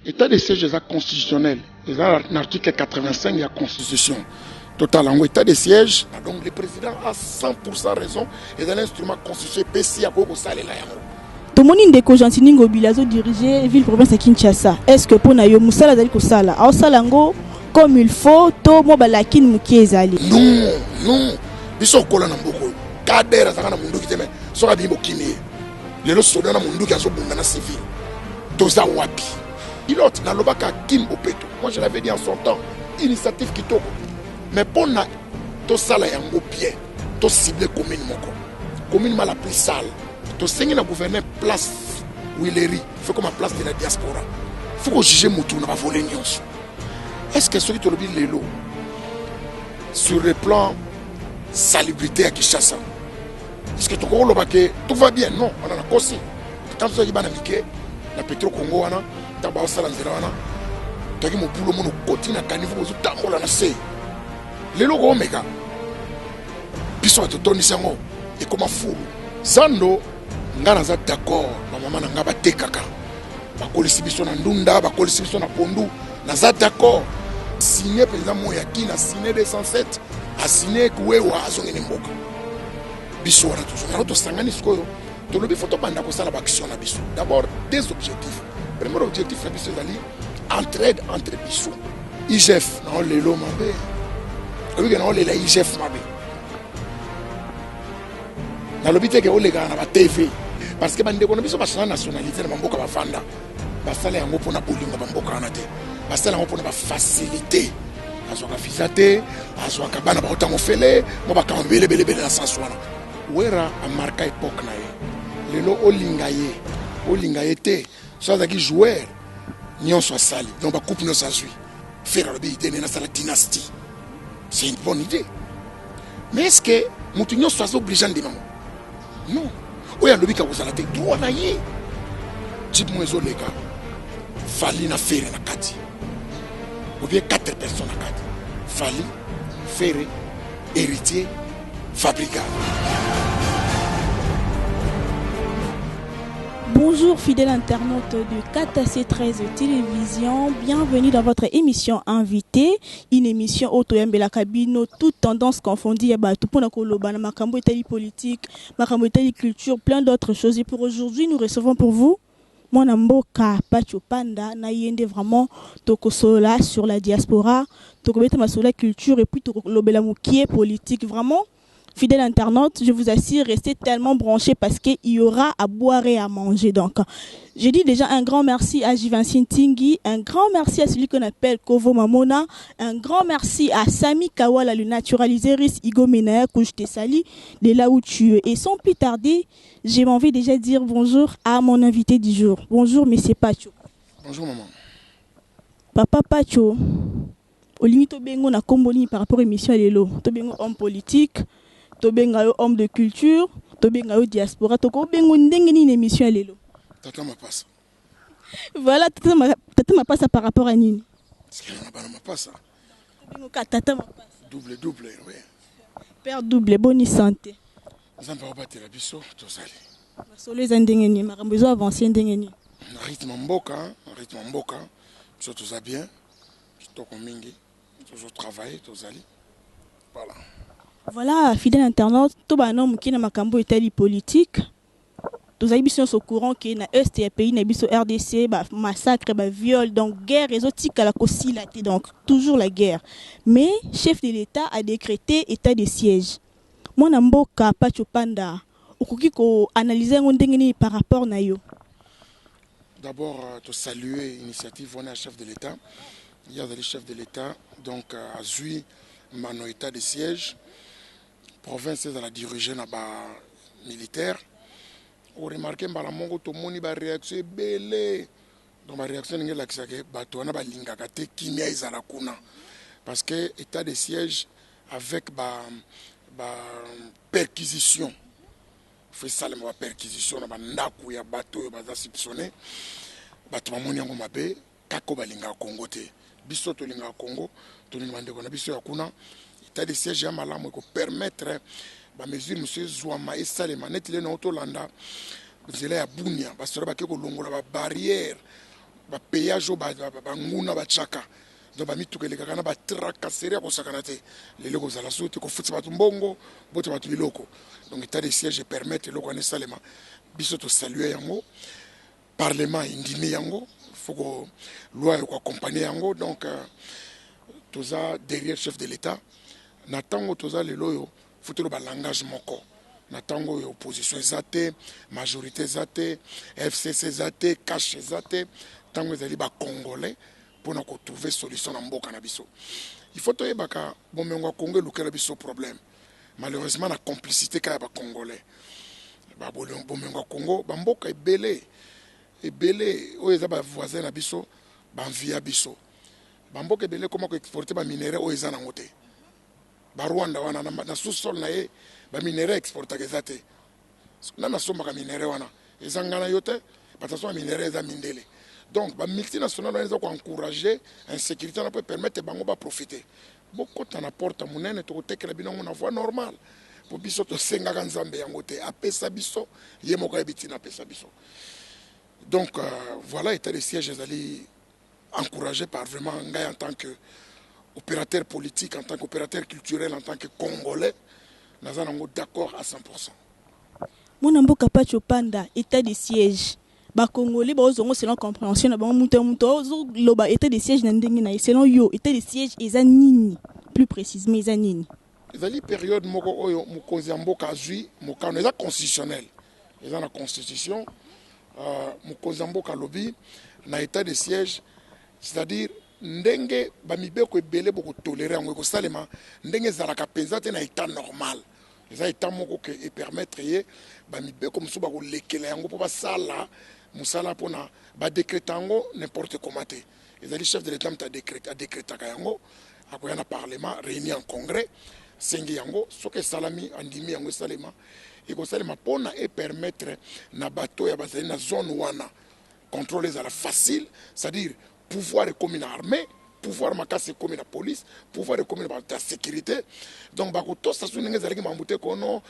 État de siège est constitutionnel. L'article 85 de la Constitution. Total, en état de siège, donc le président a 100% raison et dans l'instrument constitutionnel PC à Bobo Salé là. Tomoni ndeko Gentini Ngobilazo diriger ville province à Kinshasa. Est-ce que pour nayo musala dali ko sala? Au salango comme il faut, to mo balakin mukiezali. Non. Biso kola na mboko. Kadera zakana mundu kiteme. Soka bimbo kimie. Lelo soda na mundu ki azo bunda na civil. Toza wapi. Pilote na lobaka Kim Opeto. Moi je l'avais dit en son temps, initiative kitoko. Mais pour na to sala yango bien, to cible commune moko. Commune la plus sale. To sengi na gouverner place Willery, fait comme la place de la diaspora. Faut que juger mutu na ba voler nyonso. Est-ce que ceux qui te le disent l'élo sur le plan salubrité à Kinshasa, est-ce que tout va bien? Non, on a la cause. Quand tu as dit que la pétrole Congo, tu as dit que tu as boulot mon côté na caniveau tu as la sé. L'élo omega. Biso to toni sango et comme fou. Zando ngana za d'accord, ma maman nga ba tekaka. Ba kolisi biso na ndunda, ba kolisi biso na pondu, na za d'accord. Signé président Moyaki a signé 207 a signé Kouewa azongeni mboka biso wana toujours na to sangani sikoyo to lobi photo banda ko sala action na biso d'abord des objectifs. Premier objectif na biso dali entraide entre biso IGF na lelo mabe obi na lela IGF mabe na lobi te ke olega na ba TV parce que bande ko na biso ba nationalité na mboka ba fanda ba sala yango pona bolinga ba mboka na te basala ngo pona ba facilité azwaka visa te azwaka bana ba otango fele mo ba kan bele na sanswana wera a marqué époque na ye lelo olinga ye te so azaki joueur nyonso asali donc ba coupe nyonso azwi faire le bidé na sala dynastie. C'est une bonne idée, mais est-ce que mutu nyonso azo obligé ndima non oya lobika kozala te droit na ye type mo ezolega fali na faire na kati ou bien 4 personnes à 4. Fali, Ferré, Héritier, Fabricant. Bonjour fidèles internautes de KTC13 Télévision, bienvenue dans votre émission Invité, une émission autoyambe la cabine, toutes tendances confondues, tout pour la makambo itali politique, makambo itali culture, plein d'autres choses. Et pour aujourd'hui, nous recevons pour vous mon amboka Pacho Panda na yende vraiment tokosola sur la diaspora, tokobeta masola culture et puis tokobela mukie politique. Vraiment fidèle internaute, je vous assure, restez tellement branchés parce qu'il y aura à boire et à manger. Donc je dis déjà un grand merci à Jivancine Tingui, un grand merci à celui qu'on appelle Kovo Mamona, un grand merci à Sami Kawala, le naturalisatrice Igo Menaya, que je te salue de là où tu es. Et sans plus tarder, j'ai envie déjà de dire bonjour à mon invité du jour. Bonjour, monsieur Pacho. Bonjour, maman. Papa Pacho, au limite, Tobengo na Komboni par rapport à l'émission Lelo. Tobengo homme politique, Tobengo homme de culture, Tobengo diaspora, Tobengo ndengeni une émission Lelo. Tata ma passe. Voilà, tata ma passe par rapport à Nini. Parce qu'il n'y a pas ma passe. Tobengo tata ma passe. Double, oui. Père double, bonne santé. Nous avons battu la biso, tout ça. Solo les ndengeni, makambo zo avancer ndengeni. Rythme mboka, biso tout ça bien. Kitoko mingi, toujours travailler, tout ça. Voilà. Voilà, fidèle internaute, tout le monde qui est dans makambo itali politique. Tous les gens sont au courant que na est pays na biso RDC massacre viol donc guerre exotique à la cossilate donc toujours la guerre. Mais chef de l'État a décrété état de siège. Mon amboka Pacho Panda, okoki ko analyser ngondengeni par rapport na yo. D'abord te saluer l'initiative on est chef de l'État. Il y a le chef de l'État donc a joué mon état de siège. Province de la diriger na ba militaire. On remarque que la mongo to moni ba réaction belé donc la réaction ninge la kisake bato na ba lingaka te kimia izala kuna parce que état de siège avec ba perquisition fait ça le ba perquisition na ba ndaku ya bato ba za soupçonné bato moni yango mabe kako ba linga Congo te biso to linga Congo to linga bandeko na biso ya kuna état de siège ya malamu ko permettre ba mesure monsieur Zouama et Salema net le na otolanda zela ya bunia basura ba ke ko longola ba barrière péage banguna bachaka donc bamitukeleka kana batracasserie akosakana te lelo kozala so te kofutisa bato mbongo bota bato biloko donc état de siège permettre eloko wana esalema biso tosalue yango parlement indimi yango faut que loi accompagner yango donc toza derrière chef de l'état na tango toza lelo oyo faut ba langage moko na tango oyo opposition ezate majorité ezate FCC ezate cash ezate tango ezali ba congolais pour na ko trouver solution na mboka na biso il faut toyebaka bomengo ya Congo elukela biso problème malheureusement na complicité ka ya ba congolais ba bomengo ya Congo ba mboka ebele oyo eza ba voisin na biso ba envia biso ba mboka ebele comment ko exporter ba minerais oyo eza nango te ba Rwanda wana na sous-sol na ye ba minerais exporter ezate na somba ka minerais wana eza ngana yote batasoma minerais eza mindele. Donc, les multinationales ont encouragé l'insécurité, on peut permettre de profiter. Beaucoup de porte monnaie, tu as une voie normale. Pour biso to senga kanzambe yangote apesa biso yemoka ebitina apesa biso. Donc voilà, état de siège ezali encouragé par vraiment ngai en tant que opérateur politique, en tant qu'opérateur culturel, en tant que Congolais, nous sommes d'accord à 100%. Mon mboka Pacho Panda, état de siège. Ba Congolais ba ozongo selon compréhension na ba muto zo loba état de siège na ndenge na selon yo état de siège eza nini plus précisément eza nini ezali période moko oyo mukonzi mboka azui mokano eza constitutionnel eza na constitution mukonzi mboka lobi na état de siège c'est-à-dire ndenge ba mibeko ebele boko tolérer yango ko salema ndenge zalaka penza te na état normal eza état moko ke et permettre ye ba mibeko musuba ko lekela yango po ba sala musala pona ba décréter yango n'importe comment te ezali chef de l'état a décréter yango akoya na parlement réuni en congrès sengi yango soke salami andimi yango salema et ko salema pona et permettre na bato ya bazali na zone wana contrôler za la facile, c'est-à-dire pouvoir comme une armée, pouvoir makase comme la police, pouvoir comme la sécurité. Donc bakoto ça sous n'engez aliki mamute kono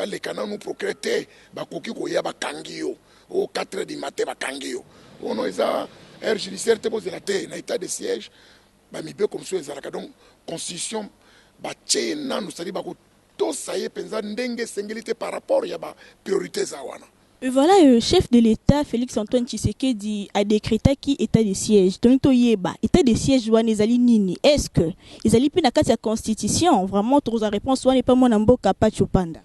les canaux nous procréter bakoki ko ya bakangio au 4h du matin bakangio. Ono eza air judiciaire te pose la terre na état de siège ba mibe comme ça ezalaka donc constitution ba tchena nous sali bakoto ça y penza ndenge singilité par rapport ya ba priorité za wana. Et voilà, le chef de l'État, Félix Antoine Tshisekedi, a décrété qui état de siège. Donc, état de siège, nini. Est-ce que ils allaient plus dans la constitution? Vraiment, la réponse n'est pas mon ambo capable Panda.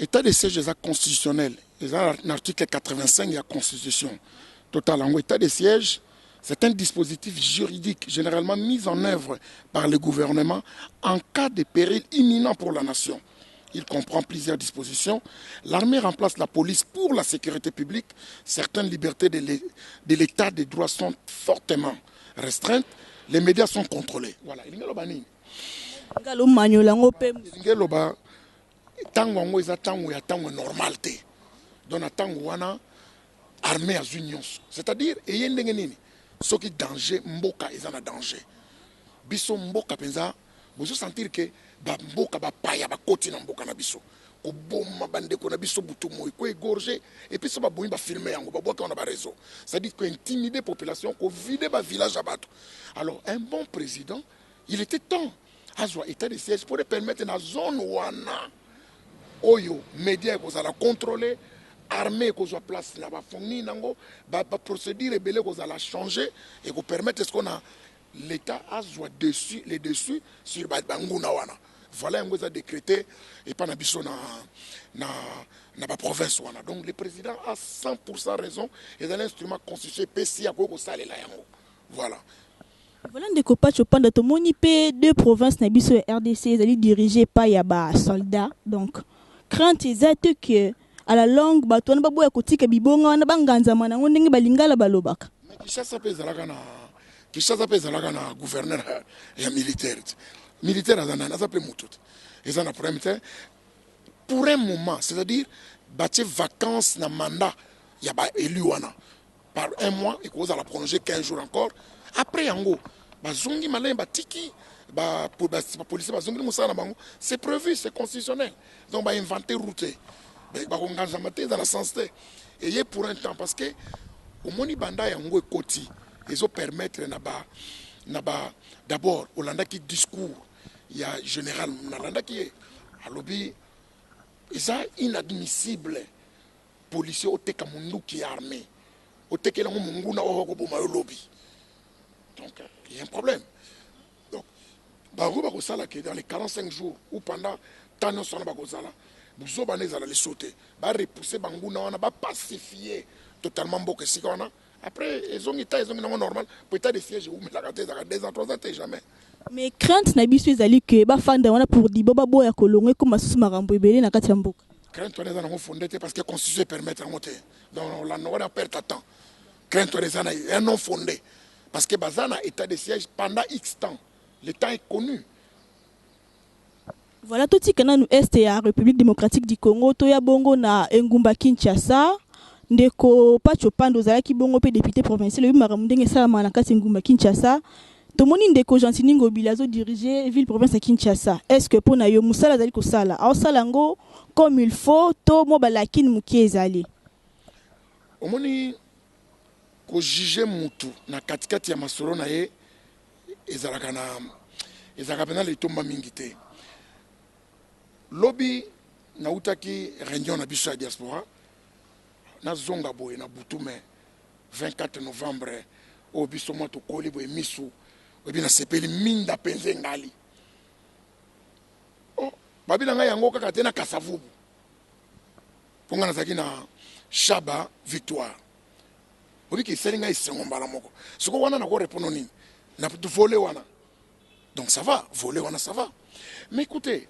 État de siège est constitutionnel. Il y a l'article 85 de la Constitution. Total, en état de siège, c'est un dispositif juridique généralement mis en œuvre par le gouvernement en cas de péril imminent pour la nation. Il comprend plusieurs dispositions. L'armée remplace la police pour la sécurité publique. Certaines libertés de l'état de droit sont fortement restreintes. Les médias sont contrôlés. Voilà. C'est-à-dire, ceux qui danger, mboka est en danger. Biso mboka penza, vous sentir que mboka ba paya ba koti na mboka na biso ko bomba bande ko na biso butu moy ko égorger et puis ça ba boyi ba filmer yango ba boka on a ba réseau ça dit que intimider population ko vider ba village à bato. Alors un bon président il était temps à jouer état de siège pour permettre na zone wana oyo médias ko za la contrôler armée ko soit place na ba fonni nango ba procédure belé ko za la changer et ko permettre ce qu'on a l'État a joué dessus, les dessus sur Banguna wana. Voilà un peu décrété et pas n'abisso na province wana. Donc le président a 100% raison et dans l'instrument constitué PCI à quoi ça les là yango. Voilà. Voilà des copains chopin de tomoni p deux provinces n'abisso RDC ils dirigés par yaba soldats donc crainte exacte que à la longue batouana baboya kotika bibonga na banganza mana ndenge balingala balobaka. Mais qui ça s'appelle zalaka Kinshasa pe zalaka na gouverneur ya militaire. Militaire azana s'appelle Moutut. Et ça na problème pour un moment, c'est-à-dire bâtir vacances na mandat ya ba élu wana par un mois et cause à la prolonger 15 jours encore. Après yango bazongi malin batiki ba police bazongi musala bango, c'est prévu, c'est constitutionnel. Donc ba inventer route. Ba kongaza maté dans la sens et pour un temps parce que au moni banda yango ekoti ezo permettre na ba d'abord olanda qui discours il y a général nalanda qui alobi eza inadmissible policier oteka mundu qui est armé otekela ngo munguna oko boma lobby. Donc il y a un problème. Donc bago ba kosala que dans les 45 jours ou pendant tant de temps ba kosala buzo baneza les sauter ba repousser banguna wana ba pacifier totalement mboka sika wana. Après ils ont normal peut-être des sièges ou mais la carte za 2 ans 3 ans jamais. Mais crainte na biso ezali que ba fanda wana pour di boba boya kolongwe ko masusu makambo ebele na kati ya mboka. Crainte wana za na fondé parce que constitution permet en monter. Donc la no wana perdre temps. Crainte wana za na non fondé parce que bazana état de siège pendant X temps. Le temps est connu. Voilà tout ce que nous est ya République démocratique du Congo to ya bongo na Engumba Kinshasa. Ndeko Pacho Pando zalaki bongo pe député provincial le maramundenge salama na kati Ngumba Kinshasa. Tomoni ndeko Gentini Ngobila zo diriger ville province à Kinshasa. Est-ce que pour na yo musala zali ko sala? Au salango comme il faut to mo balakin mukie ezali. Omoni ko juger mutu na katikati ya masolo na ye ezalaka na le tomba mingi te. Lobby na utaki réunion na biso ya diaspora na zonga boye na butume 24 novembre au biso mo to koli boye misu obi na sepeli minda penze ngali. Oh babila nga yango kaka te na kasavubu ponga na zaki na Shaba Victoire obi ki selinga isengo mbala moko siko wana na ko répondre nini na voler wana. Donc ça va voler wana ça va, mais écoutez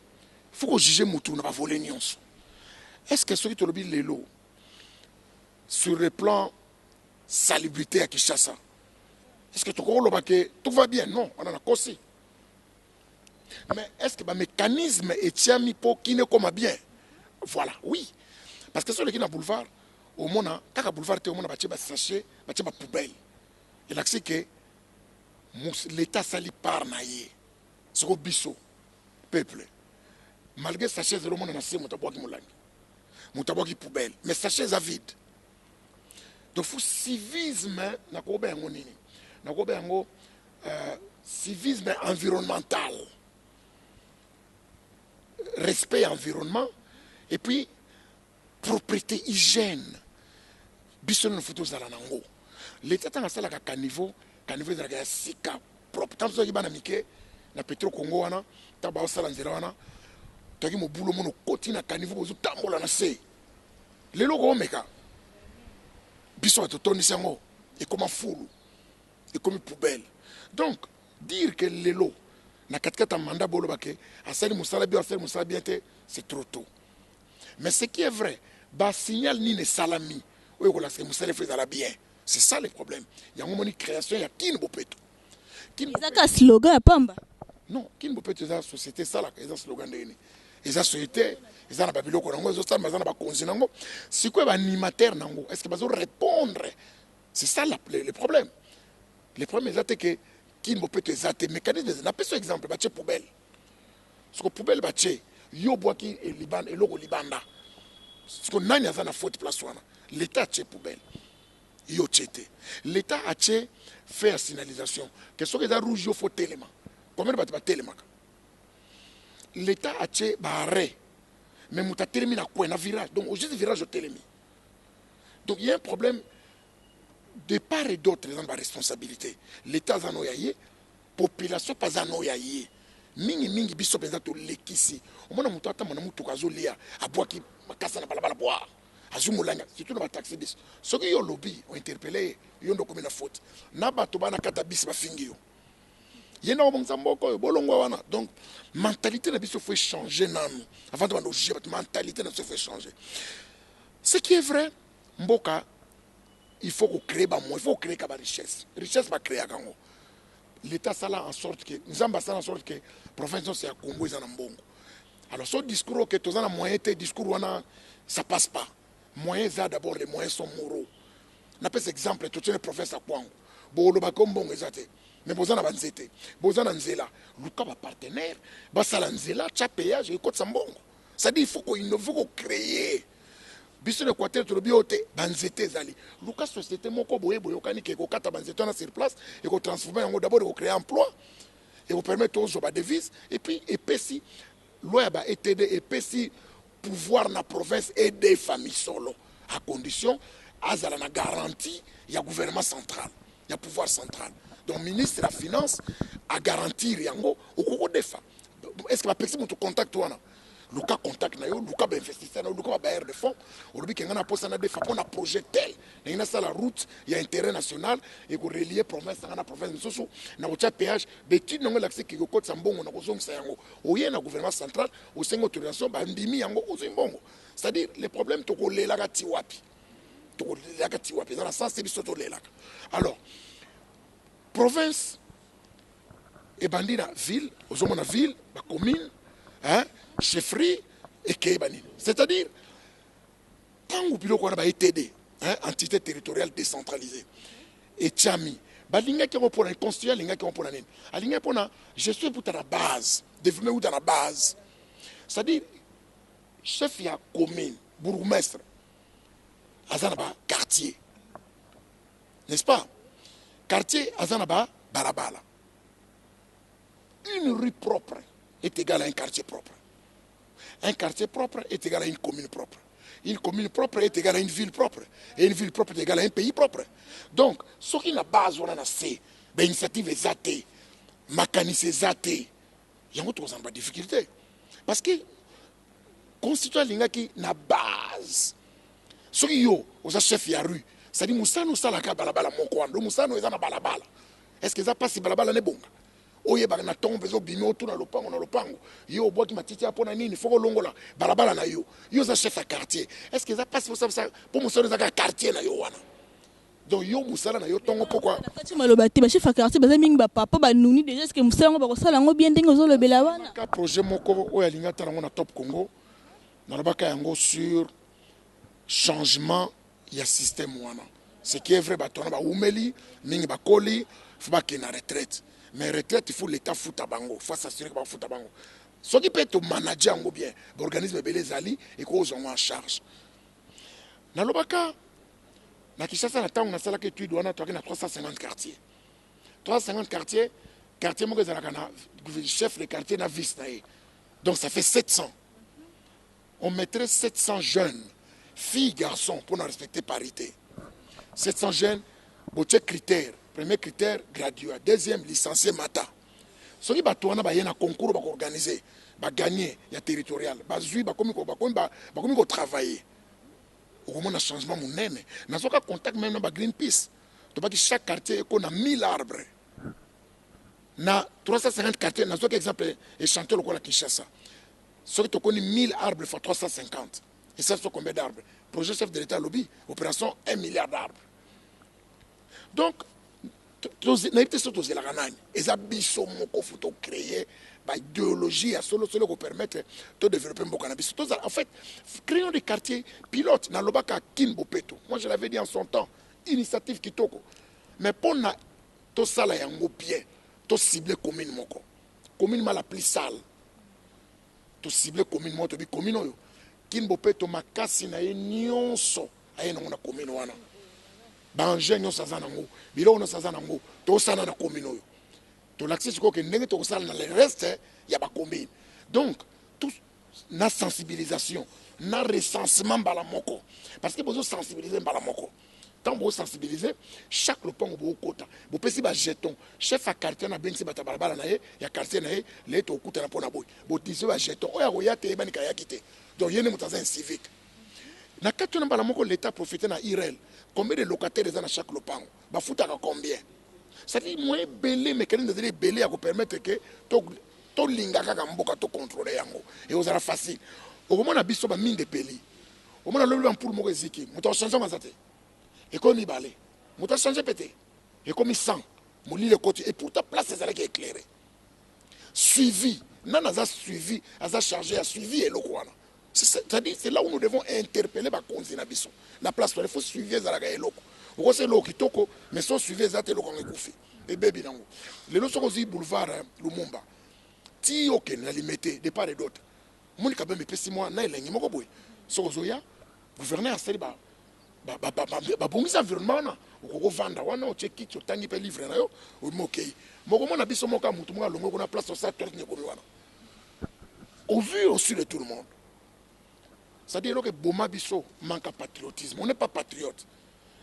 il faut juger mutu na ba voler nyonso. Est-ce que ceux qui te lobby lelo sur le plan salubrité à Kinshasa, est-ce que tout va bien? Non, on en a causé. Mais est-ce que le mécanisme est mis pour qui ne comme bien? Voilà, oui. Parce que sur le boulevard, au monde, quand le boulevard est au monde, il y a des sachets, il y a des poubelles. Et là, c'est que l'État s'allie par naïe. C'est au biseau, peuple. Malgré sachets, le monde a un moutabois poubelle. Mais sachets à vide. Donc, il faut civisme, civisme environnemental, respect environnement, et puis propriété, hygiène. Bisson ne photos à l'anango. L'État a un caniveau de la sika propre. Tant que vous avez na pétrole Congo, tabac salanzerana, tagi mo boulot mono côté na caniveau, vous tambola na se. Les logos meka. Bisson est autour et comme un foule et comme une poubelle. Donc, dire que les lots, na 4 mandat bolo bake, asali musala bien, c'est trop tôt. Mais ce qui est vrai, bah signal ni ne salami, oui voilà c'est musala fait la bien. C'est ça le problème. Il y a une création, il y a qui ne peut pas. Ils ont un slogan à Pamba. Non, qui ne peut pas être société ça là, ils ont slogan de ils ont société, ils ont la babylone ils ont la conscience c'est quoi animateur nango? Est-ce que ils vont répondre? C'est ça le problème. Le problème c'est que qui ne peut pas être mécanisme n'a pas ce exemple bah c'est poubelle. Ce que poubelle bah c'est yo bois qui est Liban et logo Libanda. Ce que nani a na faute place wana. L'état c'est poubelle. Yo tchété. L'état a fait signalisation. Que ce que les rouge yo faut téléma. Combien de bâtiments téléma? L'État a fait barré. Mais il a terminé à virage. Donc, au juste virage, au télémi. Donc, il y a un problème de part et d'autre dans la responsabilité. L'État a noyé, la population pas a noyé. Mingi biso penza to lekisi. On mona mutu ata mona mutu kazolia abwa ki makasa na balabala boire. Azumulanga surtout na taxi bis. Ce que yo lobby ont interpellé yo ndo comme na faute. Na bato bana kata bis ba fingio. Yena obongzamboko bolongo wana. Donc mentalité na biso faut changer nanu. Avant de demander mentalité na biso faut changer. Ce qui est vrai, mboka il faut qu'on crée ba mo, il faut créer ka ba richesse. Richesse va créer kango. L'État ça là en sorte que nous avons ça en sorte que province c'est à Congo ils en mbongo. Alors ce discours que tous en moyen te discours wana ça passe pas. Moyens ça d'abord les moyens sont moraux. Na pas exemple tout les provinces à Kwango. Bolo ba kombongo ezate. Mais bozana banzete. Bozana nzela. Luka ba partenaire, ba sala nzela cha péage et côte sambongo. Ça dit il faut qu'on innove, faut qu'on crée. biso l'Équateur to biote banzete zali luka société moko boye okani ke ko kata banzete na sur place et ko transformer yango d'abord ko créer emploi et vous permettre aux autres devises et puis epesi loi ba ETD epesi pouvoir na province aider famille solo à condition azala na garantie ya gouvernement central ya pouvoir central donc ministre de la finance a garantir yango okoko defa est-ce que va pexi mutu contact wana luka contact na yo luka ba investisseur na luka ba bailleur de fonds olobi kenga na posa na defa pona projet tel na ça la route il y a intérêt national et ko relier province na province mosusu na ko tia péage d'étude nango l'accès ki ko kotsa mbongo na ko zongisa yango oye na gouvernement central au sengo autorisation ba ndimi yango ko zimbongo c'est-à-dire les problèmes to ko lela ka tiwapi to ko lela ka tiwapi dans la sens c'est biso to lela alors province et bandina ville aux hommes na ville ba commune hein chefferie et Kébanine. C'est-à-dire, tant que vous avez été entité territoriale décentralisée, et Tchami, balinga qui pour un construire, linga qui pour un nin. Alinga pour na, je suis pour la base, développer où dans la base. C'est-à-dire, chef ya commune, bourgmestre, azanaba quartier, n'est-ce pas? Quartier azanaba balabala. Une rue propre est égale à un quartier propre. Un quartier propre est égal à une commune propre. Une commune propre est égale à une ville propre. Et une ville propre est égale à un pays propre. Donc, ce qui n'a pas besoin de c'est l'initiative est zatée, mécanisée zatée. Il y a une difficulté. Parce que, constituant l'inga qui n'a base, ce qui est aux chefs de la rue, c'est-à-dire, Moussano salaka balabala mokwando, Moussano est dans la balabala. Est-ce que ça passe si balabala n'est bon? Oye ba na tombe zo bino tu na lopango yo boki matiti apona nini foko longola balabala na yo za chef à quartier est-ce que ça passe pour ça pour musala za quartier na yo wana donc yo musala na yo tongo pourquoi kati malobati ba chef à quartier baza mingi ba papa ba nuni déjà est-ce que musala ngo ba ko sala ngo bien ndenge zo lobela wana ka projet moko oya linga tala ngo na Top Congo na lobaka yango sur changement ya système wana ce qui est vrai ba tona ba umeli mingi ba koli faut ba kena retraite. Mais retraite, il faut l'État foutre à bango. Il faut s'assurer qu'il va foutre à bango. Ce qui peut être manager bien, l'organisme Belé Ali et qu'on soit en charge. Dans le Baka, na Kishasa, on a ça que tu dois avoir 350 quartiers. 350 quartiers, quartier mo chef de quartier na vice na. Donc ça fait 700. On mettrait 700 jeunes, filles, garçons, pour nous respecter parité. 700 jeunes, bon, critères. Premier critère, graduat. Deuxième, licencié Mata. Ce qui va tourner, il y a un concours qui va organiser, va gagner, il y a territorial. Va jouer, va travailler. Au moment d'un changement, mon aime. Dans ce cas, contact même avec Greenpeace. Tu vois que chaque quartier a 1000 arbres. Dans 350 quartiers, dans ce exemple, échantillon le Kola Kinshasa. Ce qui tu connais 1000 arbres fois 350. Et ça, c'est combien d'arbres? Projet chef de l'État lobby, opération 1 milliard d'arbres. Donc, et ça biso moko faut créer une idéologie à solo qui permettre de développer un cannabis. En fait, créons des quartiers pilotes dans le Baka Kimbopeto. Moi je l'avais dit en son temps, initiative Kitoko. Mais pour na to sala yango bien, to cibler commune moko. Commune la plus sale. To cibler commune moko, to bi commune oyo. Kimbopeto makasi na nyonso aye na commune wana. Banje nyonso aza nango bilo nyonso aza nango tosala na commune oyo to l'accès ko ke ndenge to sala na le reste ya ba commune donc tout na sensibilisation na recensement bala moko parce que besoin sensibiliser bala moko tant vous sensibiliser chaque lopango bo kota bo pesi ba jeton chef à quartier na bensi bata balabala na ye ya quartier na ye le to kuta na pona boy bo tisi ba jeton oya ko ya te bani ka ya kite donc yene mutaza un civique na katu na bala moko l'état profiter na IREL. Combien de locataires dans chaque lopango? Bah fouta combien? Ça dit moins belé mécanisme de belé à vous permettre que to linga kaka mboka to contrôler yango et vous aura facile. Au moment na biso ba mine de peli. Au moment le pour mo eziki, muto changer mazate. Et comme il balé, muto changer pété. Et comme il sent, mon lit le côté et pour ta place c'est ça qui est éclairé. Suivi, nana za suivi, aza chargé à suivi et le quoi. C'est-à-dire, c'est là où nous devons interpeller la place, il faut suivre les Zalaga et Loko. Vous savez, Loko, Kitoko, mais sans suivre les Zalaga et Loko, et bébé Nango. Les lots sont aussi boulevard Lumumba. Ti ok, n'a limité, de part et d'autre. Mon cabin me pèse moi, n'a il n'y a pas de sozoya, gouverneur asali babongisa environnement wana okovanda wana otie kiti otangi mpe livre na yo omokei mokomona biso moka mutu moko alongo kuna place osa torne ekomi wana au vu aussi de tout le monde. C'est-à-dire que Boma Bisso manque de patriotisme. On n'est pas patriote.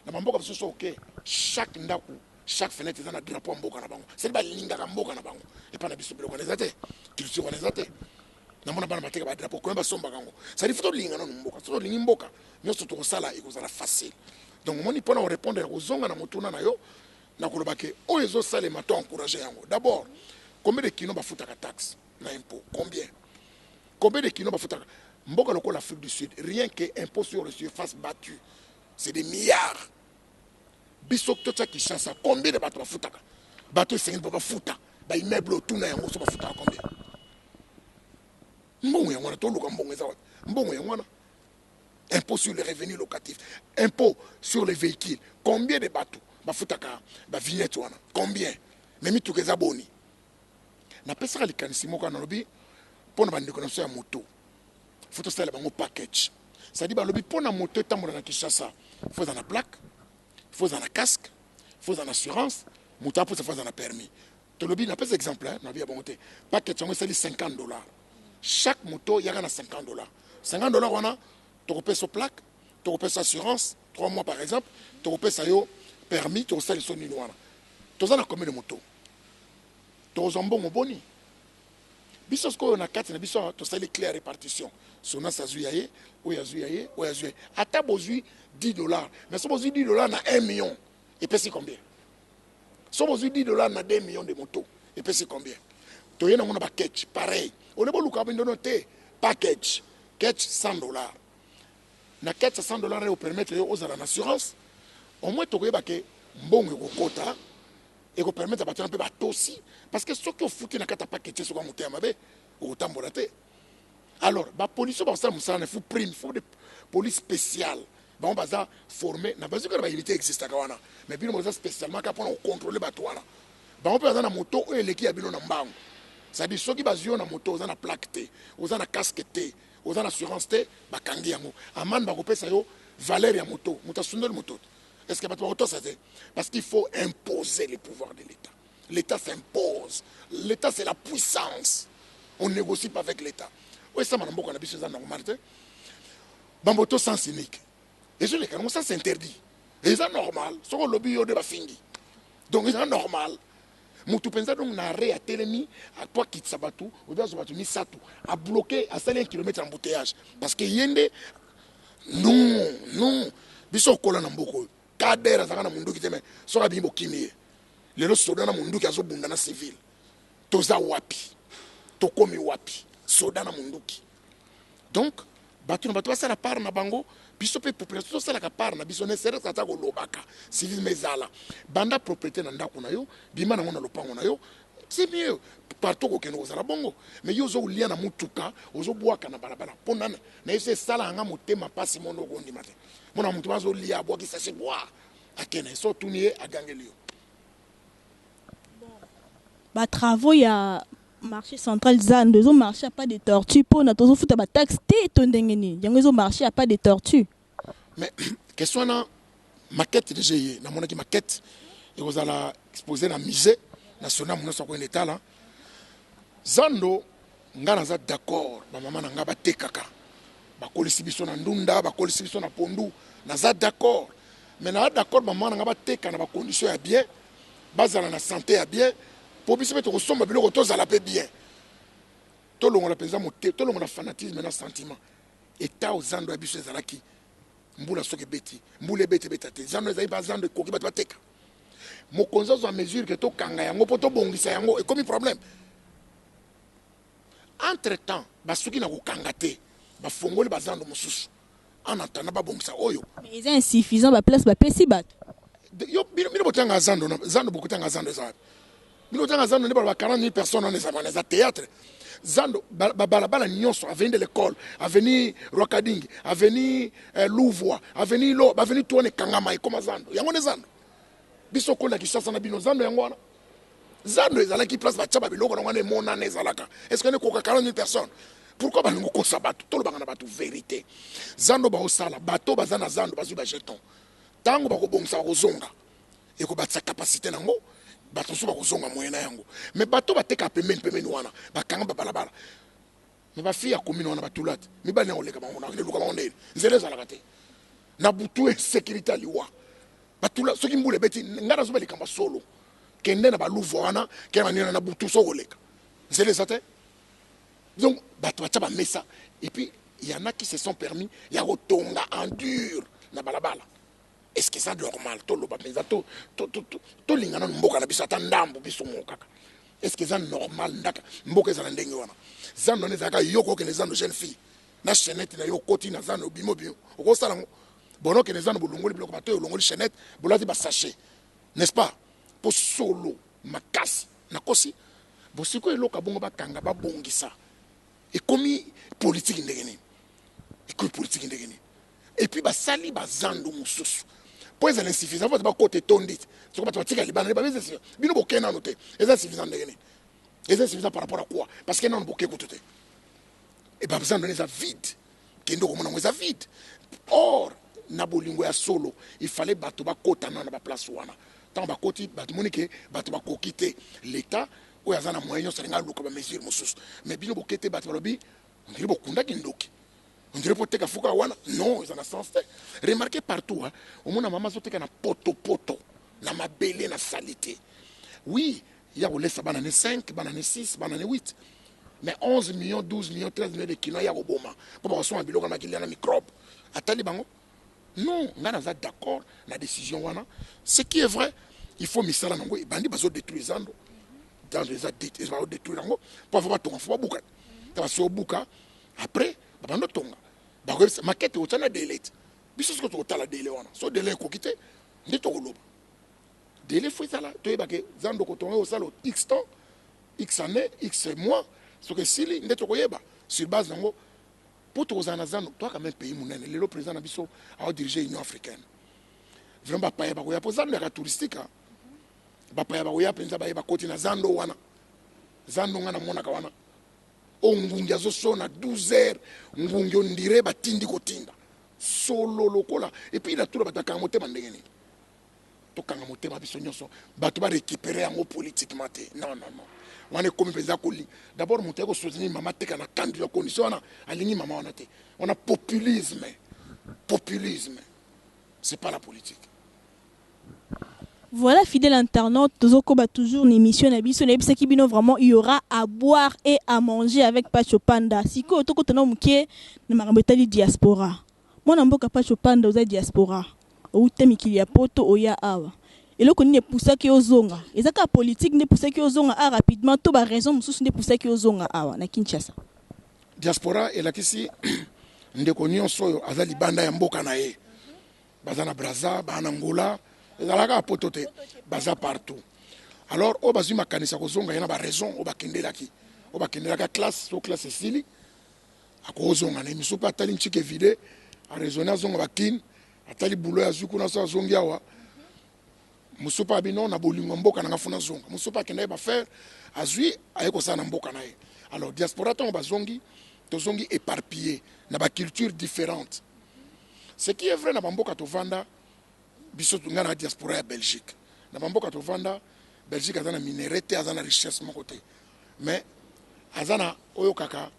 La Mamboka Bisso, ok, chaque ndaku, chaque fenêtre est un drapeau en boka na bango. C'est pas linga en boka na bango. Et pas na biso blo connaissate. Culture connaissate. Na mona bana mateka ba drapeau ko ba somba kango. Ça dit faut linga na mboka. So lingi mboka. Nyo so to sala e ko sala facile. Donc moni pona répondre aux zonga na motuna na yo na ko lobake o ezo sala mato encourager yango. D'abord, combien de kino ba futa ka taxe na impôt? Combien? Combien de kino ba futa Mboka loko l'Afrique du Sud, rien que impôt sur le surface battu, c'est des milliards. Bisok Tocha qui chasse, combien de bateaux fouta? Bateaux c'est un peu fouta. Bah immeuble tout na yango so ba fouta combien? Mbongo yangwana to luka mbongo ezawa. Mbongo yangwana. Impôt sur les revenus locatifs, impôt sur les véhicules. Combien de bateaux ba fouta ka ba vignette wana? Combien? Même tout keza boni. Na pesa ka likanisi moka na lobi pona ba ndeko ya moto. Il faut faire un package. C'est-à-dire que pour la moto, il faut une plaque, il faut un casque, il faut une assurance, il faut un permis. Tu as un exemple, package, c'est $50. Chaque moto, il y a $50. $50, tu repères sa plaque, tu repères sa assurance, 3 mois par exemple, tu repères sa permis, tu repères son noir. Tu as combien de motos? Tu as un bon boni. Biso ko na kati na biso to sali clair répartition sona sa zuyaye o ya zuyaye o ya zuyaye ata bozui $10 mais so bozui $10 na 1 million et puis c'est combien so bozui $10 na 2 millions de motos et puis c'est combien to yena ngona ba catch pareil on est bon luka bindo noté package catch $100 na catch $100 et au permettre aux à l'assurance au moins to koyeba ke mbongo ekokota et qu'on permette à bâtir un peu bateau aussi. Parce que ceux qui ont foutu dans le paquet, c'est comme autant de alors, la police, il faut prime, il faut des polices spéciales. On va former, on va dire que l'unité existe à Kawana. Mais puis on va spécialement pour contrôler les bateaux. On peut avoir une moto et les qui habitent dans le banc. C'est-à-dire ceux qui basent sur la moto, ils ont la plaque, ils ont la casque, ils ont l'assurance, ils ont kangi yango. Aman ba kopé ça yo valeur ya moto, muta sundel moto. Est-ce que moto ça c'est parce qu'il faut imposer les pouvoirs de l'État. L'État s'impose. L'État c'est la puissance. On ne négocie pas avec l'État. Oui, ça m'a beaucoup on a besoin normal. Bamboto sens unique. Et je les canons ça c'est interdit. Et c'est normal, so lobby yo de ba fingi. Donc c'est normal. Mutu penza donc na ré à telemi à toi qui sabatu ou bien sabatu ni satu à bloquer à 5 km embouteillage parce que yende non biso kola na mboko kadera zakana munduki teme so ka bimbo kimie lelo soda na munduki azobunda na civil toza wapi tokomi wapi soda na munduki donc batu na batu basala part na bango biso pe population sala ka part na biso ne sere kata ko lobaka civil mezala banda propriété na ndako na yo bima na ngona lopango na yo c'est mieux partout ko keno zala bongo mais yo zo lia na mutuka ozo bwaka na balabala ponana na yo se sala nga motema pasi mono ko ndi mate mona mutu bazo lia bwaki sa se bwa akena so tunie agangelio ba travaux ya marché central Zando zo marché a pas de tortue pour na tozo futa ba taxe té to ndengeni yango zo marché a pas de tortue mais question na maquette de GIE na mona ki maquette et vous allez exposer na musée national mona soko en état là Zando ngana za d'accord ba mama na ngaba tekaka ba kolisi biso na ndunda ba kolisi biso na pondu na za d'accord mais na d'accord ba mama na ngaba teka na ba conditions ya bien bazala na santé ya bien pour biso mettre au sommet biloko tozala pe bien to longo la penza moté to longo la fanatisme na sentiment état aux Zando ya biso ezalaki mbula soki beti mbule beti betate Zando ezali ba Zando koki ba teka mokonzo zo mesure que to kanga yango po to bongisa yango et comme problème entre temps basuki na kokanga te ba fongoli ba Zando mosusu en attendant ba bongisa oyo mais c'est insuffisant ba place ba pesi bat yo bino botanga Zando beaucoup tanga Zando za bino tanga Zando ne ba 40 000 personnes on est à théâtre Zando balabala nyonso avenue de l'école avenue Rokading avenue Louvois avenue Lo avenue Tourne Kangama et comme Zando yango ne Zando biso kola Kinshasa na bino Zando yango wana Zando ezalaki place ba tchaba biloko na ngane mona na ezalaka est-ce que ne koka 40 000 personnes pourquoi balingo kosa bato tolobanga na bato vérité zando baosala bato baza na zando bazwi bajeton ntango bakobongisa bakozonga ekobatisa kapasité nango bato mosusu bakozonga moyen na yango me bato bateka pembeni wana bakanga babalabala me bafille ya komine wana batula te mibali nango leka bango naluka bango ndeni nzela ezalaka te na butu esécurité aliwa batula soki mbula ebeti ngai nazoba likamba solo kende na baluva wana kende banina na butu so koleka nzela eza te donc bato batya bamesa et puis il y en a qui se sont permis ya kotonga en dur na balabala. Est-ce que c'est normal toloba mpenza tolingana mboka na biso ata ndambo biso mokaka est-ce que c'est normal ndaka mboka ezala ndenge wana zando ezalaka yoko okende zando jeune fille na chaînette na yo koti na zando bimo okosala ngo bono okende zando bolongoli biloko bato olongoli chaînette bolati basachet n'est-ce pas po solo makasi nakosi bosiko eloka bongo bakanga babongisa ekomi politique ndenge nini ekomi politique ndenge nini et puis basali bazando mosusu po ezala insuffisant fo bakote tondi soko bato batika libana babeza bino bokena note eza insuffisant ndenge nini eza insuffisant par rapport à quoi parce que non boke kutu te et bazando eza vide kendo komona ngo eza vide or na bolingo ya solo il fallait bato bakota na ba place wana tant bakoti bato monike bato bakoki te l'état oyo aza na moyen nyonso alinga aluka bamesure mosusu mais bino bokete bato balobi ondiri bokundaki ndoki ondiri poteka fuka wana non eza na sens te remarquez partout omona mama azoteka na poto na mabele na salite oui ya kolesa bana ne 5 bana ne 6 bana ne 8 mais 11 millions 12 millions 13 millions de kilo ya koboma po bakosoma biloko na kilia na microbe atali bango non nga naza d'accord na décision wana ce qui est vrai il faut misala nango bandi bazodétruire zando dans les addites ils vont détruire nango po fa batonga fo babuka ta so buka après babando tonga bakoyebisa maquette otana délai biso soko totala délai wana so délai ekokite nde tokoloba délai fo ezala toyebake zando kotonga osala x temps x année x mois soki esili nde tokoyeba sur base nango po tokozala na zando toa quand même pays monene lelo président na biso aodirige union africaine vraiment bapaya bakoya po zando yaka touristique bapaya bakoya mpenza bayeba koti na zando wana zando nga namonaka wana o ngungi azosona 12 heures ngungi ondire batindi kotinda solo lokola et puis ilatula batakanga motema ndenge nini tokanga motema biso nyonso bato barécupere yango politiquement te non wana ekomi mpenza koli d'abord moto ya kosoutenir mama teka na kandi ya condition wana alingi mama wana te wana populisme c'est pas la politique. Voilà, fidèle internaute, toujours une émission qui bino vraiment il y aura à boire et à manger avec Pacho Panda. Si ko to kotono muke na marambetali diaspora. Mona mboka Pacho Panda oza diaspora. O temi kilia poto oya awa. Et le koni ne poussa ki ozonga. Ezaka politique ne poussa ki ozonga a rapidement to ba raison mususu ne poussa ki ozonga awa na Kinshasa. Diaspora elakisi ndeko nyonso oyo azali banda ya mboka na ye. Baza na Brazza, ba na Angola. Ezalaka potote baza partout. Alors o bazui makanisa kozonga yana ba raison o bakendelaka classe so classe esili akozonga na miso pa tali nchike vide a raisonner azonga bakin atali bulo ya zuku na so azongi awa musupa bino na bolingo mboka na ngafuna zonga musupa kende ba faire azui ayeko sana mboka na ye. Alors diaspora ton bazongi tozongi éparpillé na ba culture différente. Ce qui est vrai na mboka to vanda biso tunga na diaspora ya Belgique na bamboka to vanda Belgique azana minéralité azana richesse moko te mais azana oyo kaka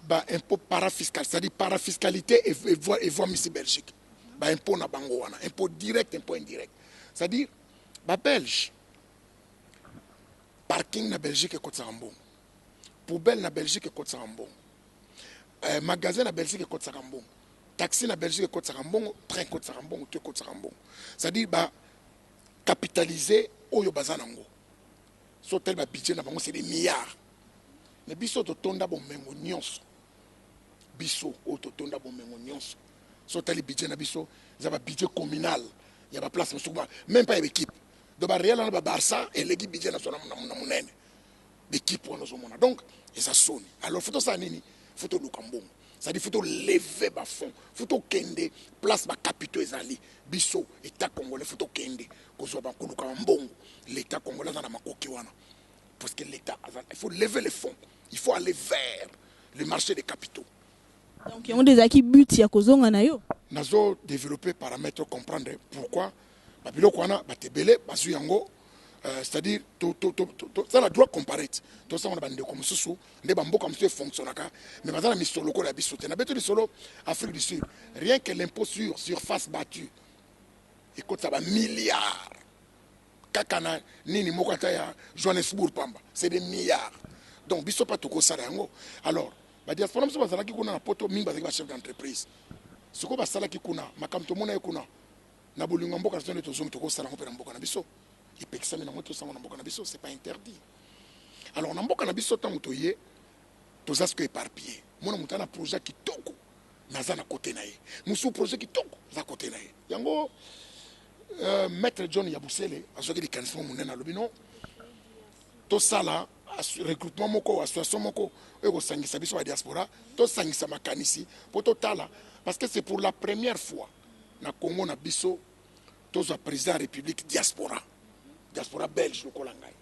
ba impôt parafiscal c'est-à-dire parafiscalité et voie ici Belgique ba impôt na bango wana impôt direct impôt indirect c'est-à-dire ba Belge parking na Belgique e kotsa mbongo poubelle na Belgique e kotsa mbongo magasin na Belgique e kotsa mbongo taxi na Belgique côte Sarambongo, train côte Sarambongo, tout côte Sarambongo. C'est-à-dire bah capitaliser oyo bazanango. So tel ba budget na bango c'est des milliards. Mais biso to tonda bon mengo nyonso. Biso o to tonda bon mengo nyonso. So tel budget na biso, ça va budget communal. Il y a pas place même pas équipe. De ba Real na ba Barça et l'équipe budget na sona na monene. L'équipe on zo mona. Donc et ça sonne. Alors photo ça nini, photo lukambongo. C'est-à-dire qu'il faut lever bas fond, il faut kende place bas capitaux ezali biso état congolais faut kende kozo ba kuluka mbongo l'état congolais na makoki wana parce que l'état il faut lever les fonds, il faut aller vers le marché des capitaux. Donc, il y a des acquis buts, il y a kozonga na yo. Nous avons développé paramètres comprendre pourquoi Babilo Kwana Batebele, Basu Yango, c'est-à-dire, ça la doit comparer. Tout ça, on a bandé comme sous, des bambous comme ça fonctionnent. Mais maintenant, la mission locale, la bisoute. On a besoin de solo Afrique du Sud. Rien que l'impôt sur surface battue, écoute, ça va milliards. Kakana, Nini Mokata ya Johannesburg, Pamba. C'est des milliards. Donc, biso pas tout ça. Alors, la diaspora, nous sommes qui kuna poto minga avec chef d'entreprise. Ce qu'on va sala qui kuna, makamto mona kuna. Na bolingo mboka zone to zoom to ko sala ngopela mboka na biso. Ipekisa mina moto sango na mboka na biso, c'est pas interdit. Alors na mboka na biso tango to ye, to zasko éparpillé. Mona mutana projet qui toko. Naza na côté na ye. Musu projet qui toko za côté na ye. Yango maître John Yabusele azoki di kanismo munena lobino. To sala recrutement moko association moko eko sangisa biso ba diaspora, to sangisa makanisi po to tala parce que c'est pour la première fois na Congo na biso toza président de la République diaspora belge lokola ngai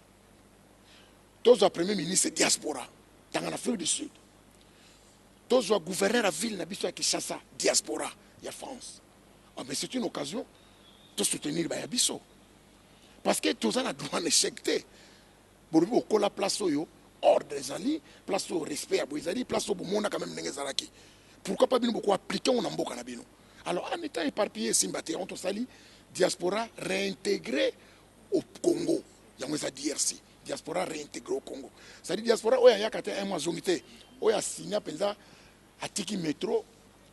toza premier ministre diaspora tanga na Afrique du Sud toza gouverneur à ville na biso ya Kinshasa diaspora ya France. Mais c'est une occasion de soutenir ba ya biso parce que toza na droit d'échecter borobi okola place oyo ordre ezali place au respect ya boezali place au bomona quand même ndenge ezalaki. Pourquoi pas bino beaucoup appliquer on mboka na bino. Alors en étant éparpillé Simbaté on to sali diaspora réintégré au Congo. Il y a DRC, diaspora réintégré au Congo. C'est-à-dire diaspora oya yakate un mois zongité oya signa penza atiki métro,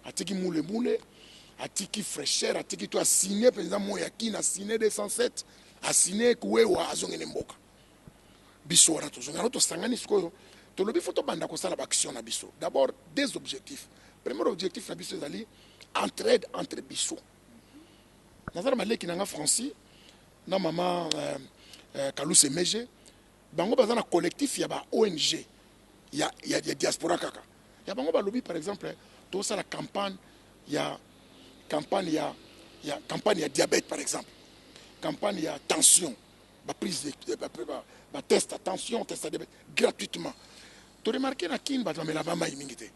atiki moule atiki fraîcheur, atiki to a signé penza moya kina signé 207 a signé kuwewa azongene mboka. Biso wana to zonga to sangani sikoyo to lobi photo banda ko sala action na biso. D'abord des objectifs. Premier objectif na biso ezali entraide entre biso. Nazara maleki nanga Francis na maman Kalous Emeje bango bazana collectif ya ba ONG ya diaspora kaka. Ya bango ba lobby par exemple to ça la campagne ya diabète par exemple. Campagne ya tension, ba prise de ba test attention, test diabète gratuitement. Tu remarqué na kin ba mais la bamba imingité.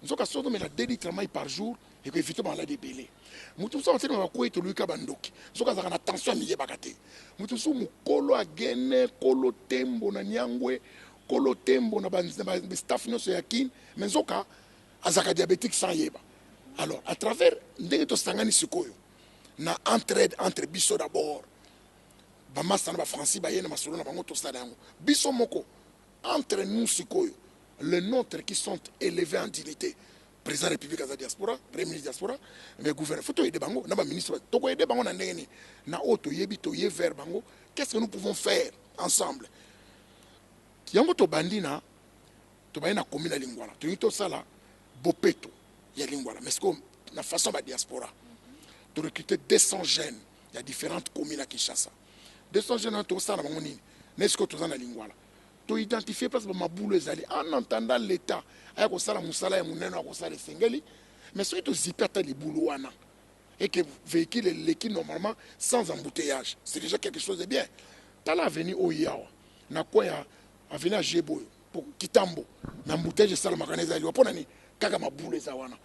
Nous avons mais la 2 litres par jour et que effectivement la débélé. Nous tous sommes en train de lui kabandoki. Nous avons attention à mieux bagate. Nous tous sommes kolo agene, kolo tembo na nyangwe, kolo tembo na staff no yakin, mais zoka azaka diabétique sans yeba. Alors à travers ndenge to sangani sikoyo na entraide entre biso d'abord. Ba massa na ba Francis ba yena masolo na bango to sadango. Biso moko entre nous sikoyo. Les nôtres qui sont élevés en dignité, président de la République de la diaspora, premier ministre de la diaspora, mais gouverneur, il faut aider bango, n'a pas ministre, toko aider bango na ndenge na auto yebi to ye vers bango, qu'est-ce que nous pouvons faire ensemble? Yango to bandina, to bayina commune lingwala, to yito sala bopeto ya lingwala, mais c'est na façon ba diaspora, to recruter 200 jeunes, il y a différentes communes à Kinshasa, 200 jeunes to sala bango nini, n'est-ce que to zana lingwala? To identifier parce que ma boule ezali en entendant l'état aya ko sala musala ya muneno ko sala sengeli mais ceux qui ziper ta les boulot wana et que véhicule l'équipe normalement sans embouteillage c'est déjà quelque chose de bien. T'as l'avenir au yawa na quoi ya avenir à Jebo pour Kitambo na embouteillage sala makaneza ali wapona ni kaka ma boule za wana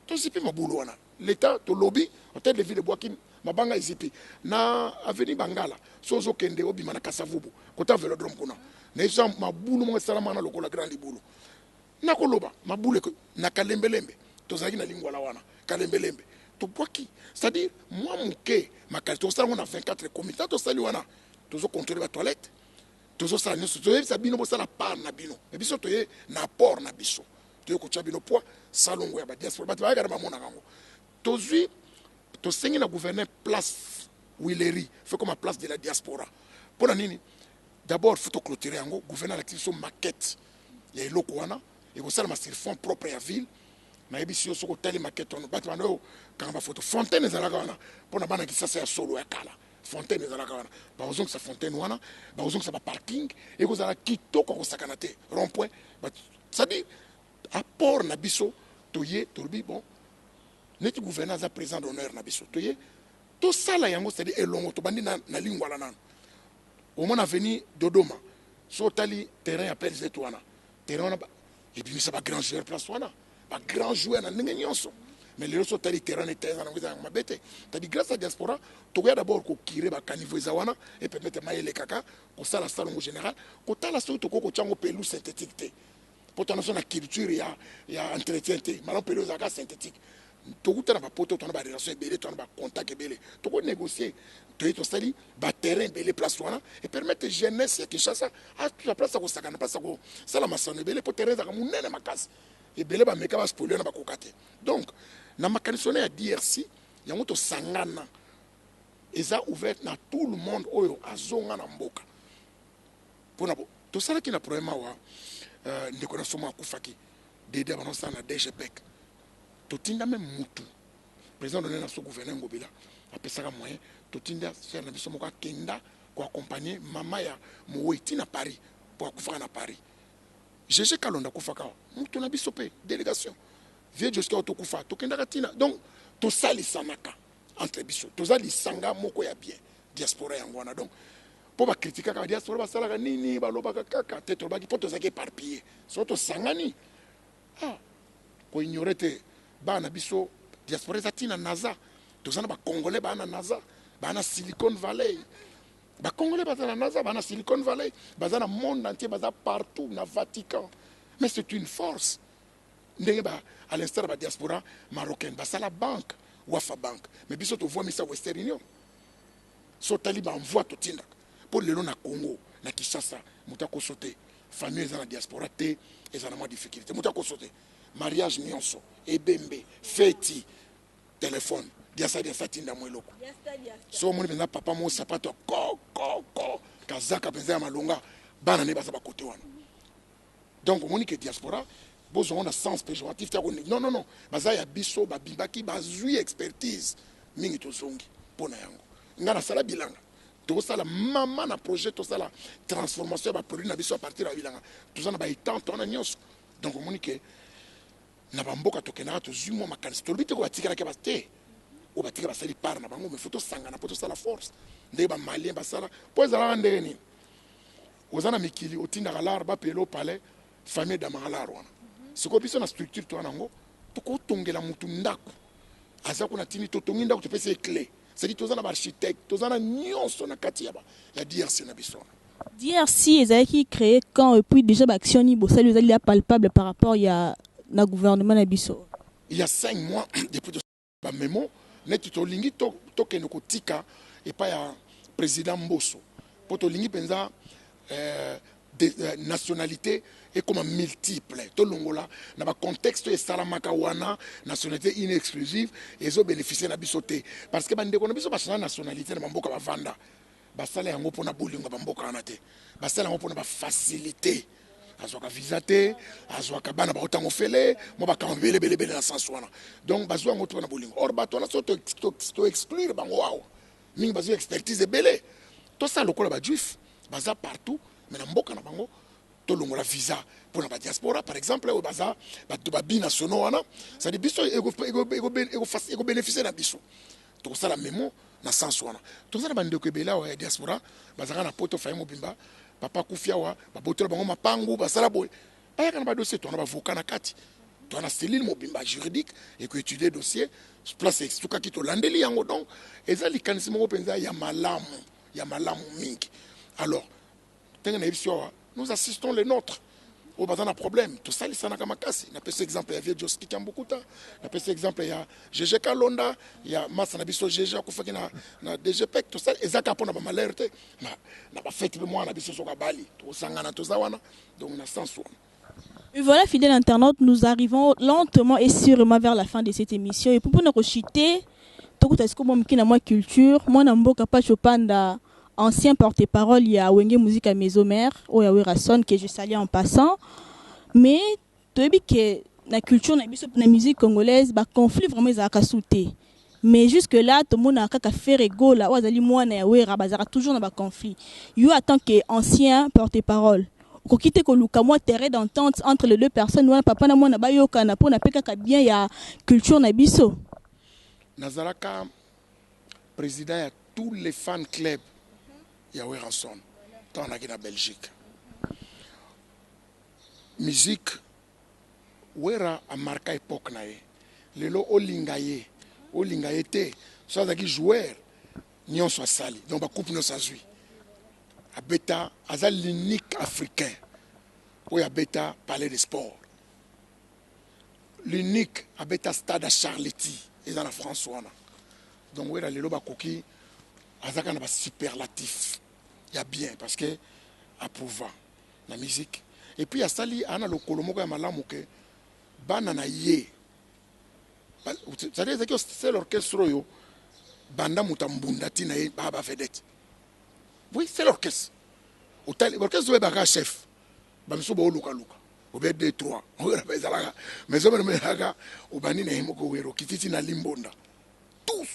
to ziper ma boule wana l'état to lobby hôtel de ville de Boakim mabanga ziper na avenir Bangala sozo kende obima na Kasavubu kota velodrome kuna na isa mabulu mo salama na lokola grandi bulu na koloba mabule na kalembelembe tozaki na lingwa la wana kalembelembe to boki c'est-à-dire moi muke makalito salama na 24 comités to sali wana tozo contrôler ba toilette tozo sala nyo tozo sabino bo sala par na bino e biso toye na port na biso toye ko chabino poa salongo ya ba diaspora ba ga ba mona kango tozui to sengi na gouverneur place Willery fait comme la place de la diaspora pour la nini. D'abord, il faut clôturer en gros, gouverner l'activité maquette. Il y a l'eau wana, et vous savez, c'est fonds propre à la ville. Mais il y a aussi telle maquette, on bat quand on va photo fontaine les alagana pour la bande qui ça c'est solo à kala. Fontaine les alagana. Par exemple, ça fontaine wana, par exemple, ça va parking et vous allez quitter quand vous sacanate rond-point. Ça dit apport na biso toye tolbi bon. Net gouverneur a présent d'honneur na biso toye. Tout ça là yango c'est dit elongo to bandi na lingwa la nan. Au moment venu Dodoma, so tali terrain appelle Zetouana. Terrain et puis ça va grand joueur place wana ba grand joueur na ndenge nyonso mais les autres tali terrain était na ngeza mabete tali grâce à diaspora to ya d'abord ko kire ba caniveau wana et permettre maïle kaka ko sala salongo général ko tala so to ko chango pelu synthétique te pour ton na culture ya entretien te malon pelu zaka synthétique to kuta na ba poto to na ba relation belé to na ba contact belé to ko négocier to sali ba terrain belé place wana et permettre jeunesse ya Kinshasa à la place ko sakana place ko sala masano belé pour terrain za munene makasi et belé ba meka ba spoiler na ba kokate donc na makanisone ya DRC yango to sangana eza ouvert na tout le monde oyo azonga na mboka pona bo to sala ki na problème wa ndeko na soma akufaki dede ba no sana DGPEC to tinda même mutu président de la gouverneur Ngobila apesaka moyen to tinda faire na biso moko kenda ko accompagner mama ya Moeti na Paris pour akufaka na Paris GG Kalonda kufaka mutu na biso pe délégation vieux jusqu'à to kufa to kenda katina donc to sali sanaka entre biso to zali sanga moko ya bien diaspora yango wana donc pour ba critiquer ka diaspora ba sala nini ba lobaka kaka teto ba ki poto zaki éparpillé so to sangani ko ignorer te bana biso diaspora zatina naza tozana ba congolais bana naza bana Silicon Valley ba congolais bana naza bana Silicon Valley bazana monde entier baza partout na Vatican mais c'est une force ndenge ba à l'instar ba diaspora marocaine ba sala banque Wafa Bank mais biso to voit misa Western Union so taliban envoie to tinda pour le na Congo na Kinshasa mutako sauter famille za na diaspora te ezana mo difficulté mutako sauter mariage nyonso ebembe feti téléphone diasa tinda mo eloko so moni benza papa mo sapato ko kazaka benza malonga bana ne basa ba côté wana donc moni que diaspora bozo on a sens péjoratif non baza ya biso babibaki bazui expertise mingi to zongi pona yango ngana sala bilanga to sala mama na projet to sala transformation ba produit na biso à partir ya bilanga to sala ba itant na nyonso donc moni que na bamboka tokendaka tozwi mwa makanisi tolobi te ko batikalaki bate oyo batika basali part na bango mais fo tosangana mpo tosala force ndenge bamalien basala mpo ezalaka ndenge nini oza na mikili otindaka lar bapelo palais famille damaka lar wana sikoyo biso na structure to wana yango tokotongela mutu ndako aza kuna tini totongi ndako topesi ye clé cedi toza na baarchitecte toza na nyonso na kati ya DRC na biso wana DRC ezalaki créé quand et puis déjà baction ni bosali ezali palpable par rapport ya na gouvernement na biso. Il y a 5 mois depuis ba memo neti to lingi to keno kotika et pas ya président Mbosso pour to lingi penza nationalité et comme multiple to longola na ba contexte et salamaka wana nationalité inexclusive et zo bénéficier na bisoté parce que bande ko na biso ba nationalité na mboka ba vanda ba sala yango pona bolingo ba mboka na te ba sala yango pona ba facilité azwaka visa te azwaka bana baotango fele mo bakambo belebele na sanso wana donc bazwa ngo to na bolingo or bato na so to exclure bango wao mingi bazwa expertise ebele to ça lokola ba juif baza partout mais na mboka na bango to longola visa pour la diaspora par exemple o baza bato ba binationaux wana ça dit biso ego bénéficier na biso to ça la memo na sanso wana to ça ba ndeko ebela wa diaspora bazaka na poto faye mobimba papa kufiawa babotola bango mapangu basala boy ayaka na ba dossier to na ba avocat na kati to na cellule mobimba juridique et que étudier dossier place extuka ki to landeli yango donc ezali kanisimo ko penza ya malamu mingi alors tengena ebisiwa nous assistons les nôtres au bazana un problème tout ça lisana kama kasi na pesa exemple ya vieux Joski Kambukuta na pesa exemple ya GG Kalonda ya masa na biso GG akufaki na DGPEC tout ça ezaka pona ba malheur na ba fête le mois na biso soka bali to sangana to zawana donc na sens wana. Et voilà, fidèles internautes, nous arrivons lentement et sûrement vers la fin de cette émission. Et pour nous rechuter, tout ce que moi culture, moi n'amboka pas chopanda ancien porte-parole, il y a Wenge Musique à Mésomer, ou ya Werason, que je salue en passant. Mais, tu sais que la culture, la musique congolaise, bah conflit vraiment ils souté. Mais jusque là, tout le monde a fait rigolo là, ouazali moi na Wera, bazara toujours dans le conflit. Yo attend que ancien porte-parole. Ko kite ko luka moi terrain d'entente entre les deux personnes, wana papa na moi na bayoka na pona peka bien ya culture na biso. Nazaraka président ya tous les fan clubs ya Werason dans la Belgique. Musique wera amarka époque na ye lelo olinga ye te so azalaki joueur nyonso asali donc bacoupe nyonso azwi abeta aza l'unique africain oyo abeta palais de sport l'unique abeta stade à Charletti eza na France wana donc wera lelo bakoki azaka na basuperlatif ya bien parce que aprouva na musique et puis asali ana lokolo moko ya malamu ke bana na ye c'est-à-dire que c'est l'orchestre oyo banda mutambunda tina ye baba vedette oui c'est l'orchestre l'orchestre oyo baka chef bamiso ba luka obe 2 3 oyo bezalaka mais obe melaka obani na yemo ko wero kititi na limbonda tous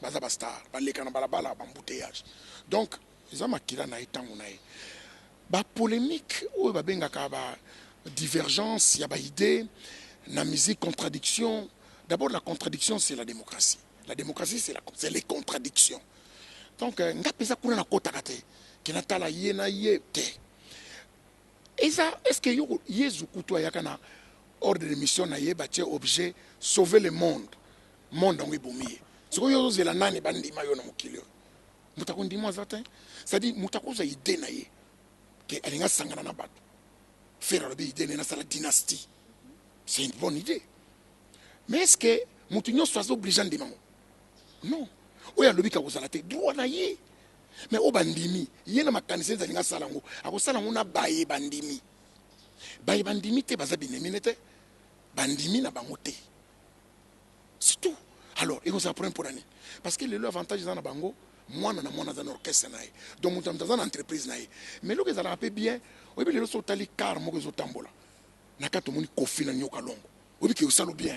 baza ba star baleka na balabala bambouteillage donc eza makila na etango na ye ba polémique oyo babengaka ba divergence ya ba idée na musique contradiction. D'abord, la contradiction, c'est la démocratie. La démocratie, c'est les contradictions. Donc, ngapesa kuna na kota kate, kinatala ye na ye te. Est-ce que yezu kutu ayakana ordre de mission na ye batie objet sauver le monde. Monde en wibumi. Siko yozo zela nani bandi mayo na mukilio. Mutakundi mwa zaten. C'est-à-dire mutakuza idée na ye que alinga sangana na bato. Faire la idée na sala dynastie. C'est une bonne idée. Mais est-ce que Moutinho soit obligé de dire non? Oya lobika kozala te droit na ye. Mais o bandimi, yena makanise za linga salango, akosalango na baye bandimi. Baye bandimi te baza binemi te. Bandimi na bango te. C'est tout. Alors, il faut apprendre pour année. Parce que le avantage dans la bango, moi na dans orchestre na ye. Donc mutam dans entreprise na ye. Mais lo que ça la paie bien, obi le so tali car mo zo tambola. Na ka to moni kofi na nyoka longo. Obi ke osalo bien.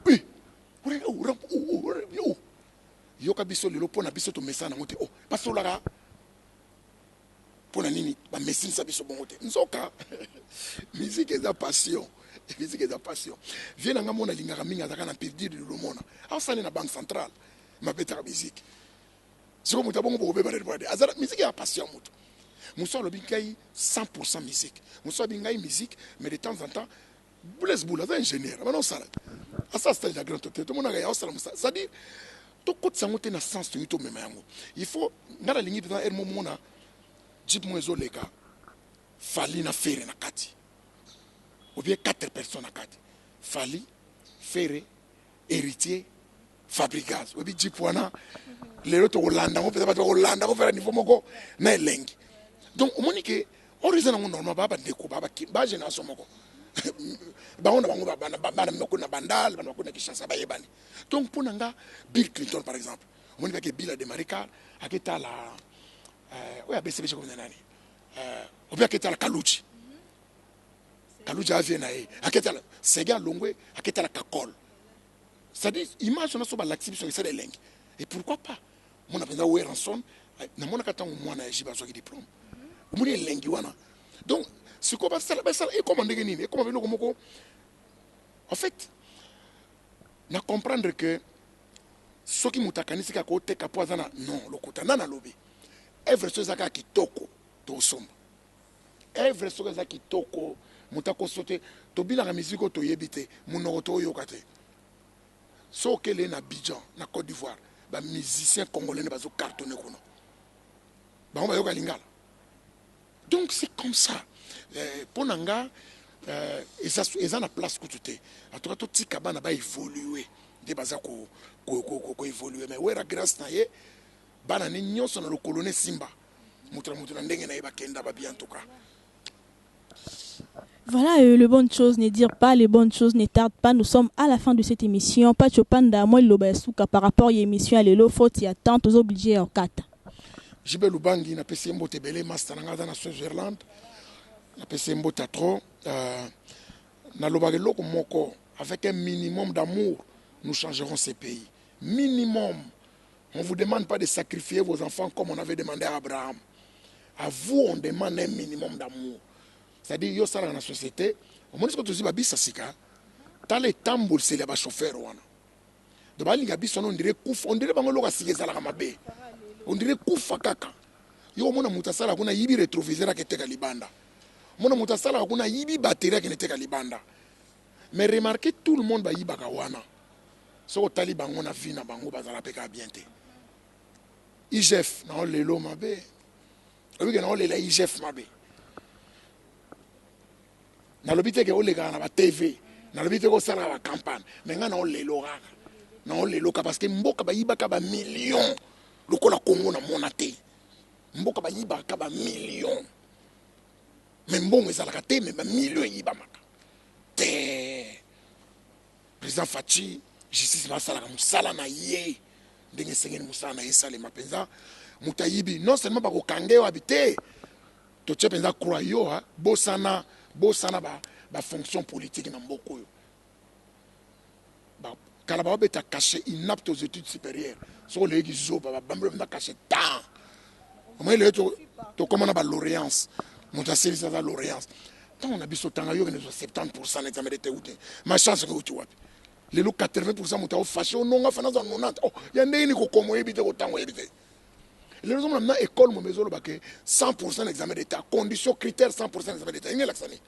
Oui. Yoka biso lelo pona biso to mesana ngote oh pasolaka pona nini ba mesine sa biso bongote nzoka musique est passion musique est passion viens nga mona lingaka minga zaka na perdir de lomona asali na banque centrale ma beta musique siko mutabongo bobe ba de azara musique est passion mutu muso lo binkai 100% musique muso bingai musique mais de temps en temps Blaise Boula, c'est ingénieur. Non, ça. Ça, c'est la grande tête. Tout le monde a ça. C'est-à-dire, tout le monde a un sens de tout. Il faut, dans la ligne, dans un moment, Jip Mouezoleka, Fali na Ferre na Kati. Ou bien 4 personnes à Kati. Fali, Ferre, héritier, Fabricaz. Ou bien Jip Wana, les autres Hollande, on peut pas Hollande, on fait un niveau moko, na lengi. Donc, au moins que, on raisonne normalement, baba déco, baba génération moko. Donc pour Nanga, Bill Clinton par exemple, on dit que Bill a démarré car à la oui à BCB comme nani on peut que la Kalouchi a vu naé à que la Sega Longwe à que la Kakol c'est-à-dire image on a sur l'activité sur les langues et pourquoi pas mon appel à Ranson na mon akata moi na jiba so diplôme on dit langue wana donc ce qu'on va faire et comment dégainer et comment venir comme en fait na comprendre que ce qui mutakanisi ka côté kapoazana non lokota nana lobi evre so zaka kitoko to somba evre so zaka kitoko mutako sote to bila la musique to yebite munoko to yokate so kele na Abidjan na Côte d'Ivoire ba musicien congolais ne bazo cartonner kono ba on ba yoka lingala donc c'est comme ça pour Nanga eza na place kututé en tout cas to tika bana ba évoluer de baza ko évoluer mais wera grâce na ye bana ni nyonso na le colonel Simba mutra ndenge na ye ba kenda ba bien en tout cas. Voilà, les bonnes choses ne dire pas, les bonnes choses ne tardent pas. Nous sommes à la fin de cette émission. Pacho Panda, moi, l'obasuka par rapport à l'émission, à l'élo, faut y attendre, aux obligés en 4. Jibe Lubangi, na PC Mbote Belé, Master Nangada na Switzerland. Na PC Mbote Atro. Na Lobageloko Moko, avec un minimum d'amour, nous changerons ces pays. Minimum. On ne vous demande pas de sacrifier vos enfants comme on avait demandé à Abraham. À vous, on demande un minimum d'amour. C'est-à-dire, yo sala dans la société, au moins, ce que tu dis, babi sasika, t'as les tambours, c'est les chauffeurs, wana. De bali gabi on dirait kouf, on dirait bango loka sige sala kamabe. On dirait koufa kaka. Yo mona mutasala kuna yibi rétroviseur qui était libanda. Mona mutasala kuna yibi batterie qui n'était libanda. Mais remarquez, tout le monde va y bagawana. So tali bango na vie na bango bazala peka bien te. IGF na lelo mabe. Obi ke na lela IGF mabe. Na lobite ke olega na ba TV, na lobite ko sala ba campagne, mais nga na lelo kaka. Na lelo ka parce que mboka ba yibaka ba millions. Lokola Congo na monate. Mboka ba yibaka ba millions. Mais mbongo ezalaka te mais ba millions yibamaka. Te. Président Fachi justice masala musala na ye ndenge sengeni musala na yesale mapenza mutayibi non seulement ba ko kangewa habité to tche penza croyo ha bosana ba fonction politique na mboko yo ba kala ba beta caché inapte aux études supérieures so le ki zo ba bambe na caché tant moi le to comment na ba lauréance mutaseli ça la lauréance tant on a biso tanga yo ne 70% n'examen de théoute ma chance que tu wapi les 80% mutaw fâché non nga fana za 90 oh ya ndeni ko komo yebite ko tango yebite les raisons maintenant école mo bezo lo baké 100% d'examen d'état condition critère 100% d'examen d'état ingé laksani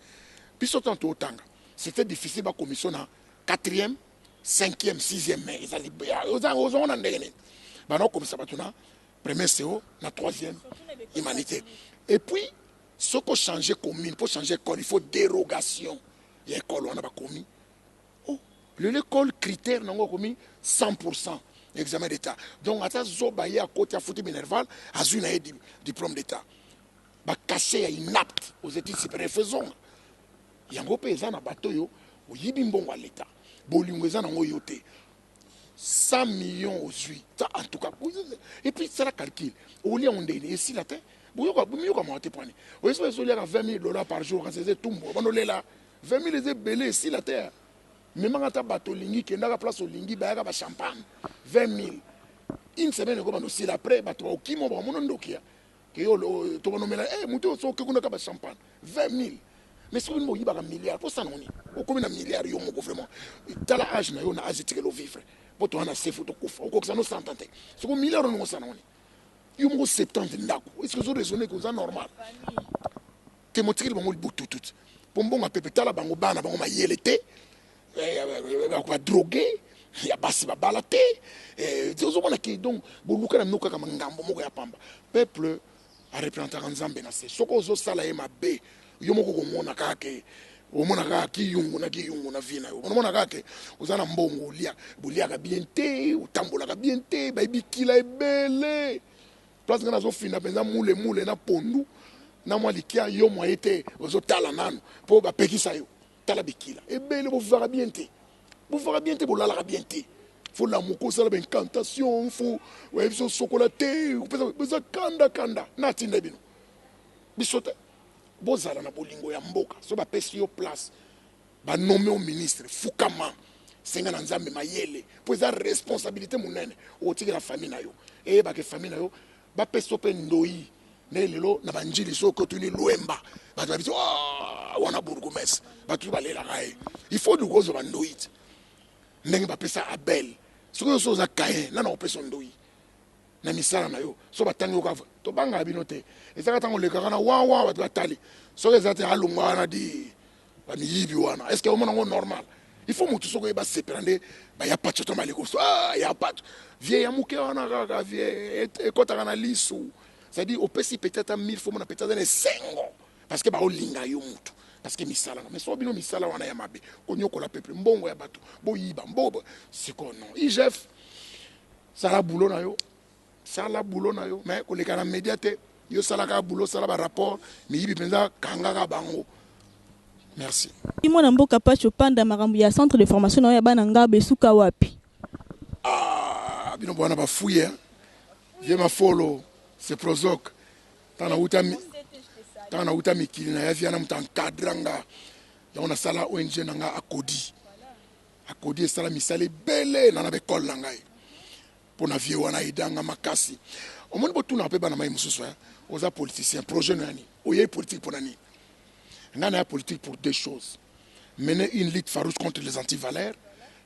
biso tanto otanga c'était difficile ba commission na 4e 5e 6e mais ils allaient aux on a ndene ba no comme ça batuna premier CO na 3e humanité et puis ce qu'on changer commune pour changer école il faut dérogation il y a école on a pas commis. L'école critère n'a pas commis 100% examen d'état. Donc, à ta zobaye à côté à foutu minerval, à une diplôme d'état. Bah, caché à inapte aux études supérieures. Faisons. Il y a un paysan à bateau, au yibimbon à l'état. Bolingouezan en oyote. 100 millions aux huit. En tout cas, et puis, c'est la calcul. Au lieu on est ici, la terre. Vous avez comment te prendre. Vous avez 20 000 $ par jour, quand c'est tout. On est là. 20 000 belés ici, la terre. Même quand tu as bateau lingi, qui est dans place au lingi, bah y a champagne, 20 000. Une semaine comme aussi après, bateau au qui mon ndokia, que yo to nommer là, muto so que kuna ka champagne, 20 000. Mais si on y a un milliard, pour ça non ni. Au combien de milliards yo mo vraiment. T'as la âge na yo na âge tike lo vivre. Pour toi na se photo kufa, au ça no santante. C'est un milliard non ça non ni. Yo mo 70 ndako. Est-ce que vous raisonnez que c'est normal? Te montrer bango tout. Pour bon pepe tala bango bana bango ma yelete. Va droguer ya basi ba balate zo mona ki donc boluka na noka kama ngambo moko ya pamba peuple a représenter nzambe na se soko zo sala e mabe yo moko ko mona kake o mona ka ki yungu na vina yo mona kake uzana mbongo bolia ka bien te utambola ka bien te ba bikila ebele place ngana zo fina penza mule na pondu na mwa likia yo mwa ete ozo tala nanu po ba pekisa yo tala bikila ebele bo vara bien te bo lala bien te faut la moko ça la incantation faut ouais biso chocolaté pesa kanda na tinda bino bisote bozala na bolingo ya mboka so ba pesi yo place ba nommer au ministre fukama senga na nzambe mayele po za responsabilité munene o tiki la famille na yo e ba ke famille na yo ba peso pe ndoi ne lelo na banjili so ko tuni loemba ba tu biso wana bourgmestre ba tu balela gae il faut du gozo ba ndoit ndenge ba pesa abel so ko so za kae na na pesa ndoi na misala na yo so batangi yo ka to banga bino te ezaka tango le kana wa ba batali so ezate alungwa na di ba miyibi wana est-ce que au mona normal il faut mutu soko ba seprande ba ya pacho to maliko so ya pacho vie ya muke wana ka vie e kota kana lisu c'est-à-dire au pesi peut-être 1000 fois mon peut-être les 5 parce que ba olinga yo mutu parce que misala mais so bino misala wana ya mabe konyoko la peuple mbongo ya bato boyiba mbobo siko non IGF sala boulot na yo mais ko le kana médiate yo sala ka boulot sala ba rapport mais yibi penza kanga ka bango merci Imona mboka pacho panda makambo ya centre de formation na ya bana ngabe suka wapi bino bwana ba fouiller je ma follow c'est prozoc tana uta mikili na ya via na muta encadranga ya on a sala ONG nanga akodi sala misale bele na be kol na ngai pona vie wana idanga makasi omoni botuna pe bana mai mususu oza politicien projet nani oye politique pour nani ngana ya politique pour deux choses mener une lutte farouche contre les antivaleurs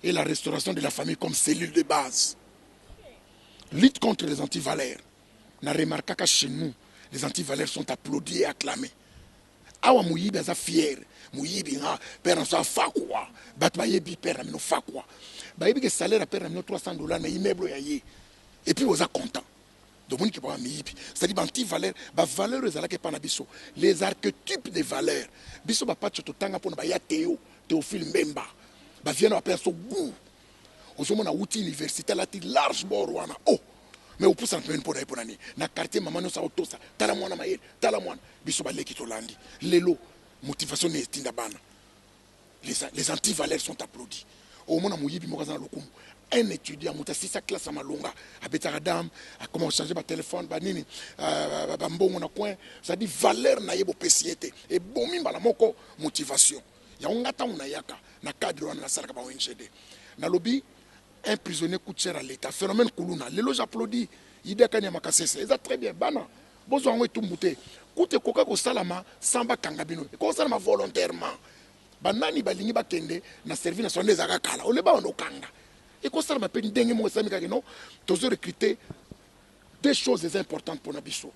et la restauration de la famille comme cellule de base. Lutte contre les antivaleurs. On a remarqué que chez nous, les antivaleurs sont applaudis et acclamés. awa muyibi aza fier muyibi nga père na so fa quoi bat ba yebi père na mino fa quoi ba yebi que salaire à père na mino $300 na immeuble ya ye et puis vous êtes content donc on qui pas miyibi c'est-à-dire anti valeur ba valeur ezalaka pa na biso les archétypes de valeurs biso ba patcho totanga pona ba ya Théophile Mbemba ba viena ba père so goût ozomona uti université la ti large bord wana oh mais au pousse en plein pour nani na quartier maman no sa otosa tala mwana mayele tala mwana biso ba leki to landi lelo motivation ne tinda bana les anti-valeurs sont applaudis au mona muyibi mokaza na lokumu un étudiant muta sisa classe malonga abetaka dame a comment changer ba téléphone ba nini ba mbongo na coin ça dit valeur na yebo pesiete et bomi mbala moko motivation ya ngata una yaka na cadre wana na saraka ba ONGD na lobby. Un prisonnier coûte cher à l'État. Phénomène Koulouna. Les loges applaudissent. Il dit qu'il y a c'est très bien. Bana. Besoin de tout bouter. Coûte coca ko salama samba kangabino. Ko salama volontairement. Banani balingi bakende na servi na sonde zaka kala. Ole ba ono kanga. Et ko salama pe ndenge mo sami kakino. Tozo recruter deux choses importantes pour Nabiso.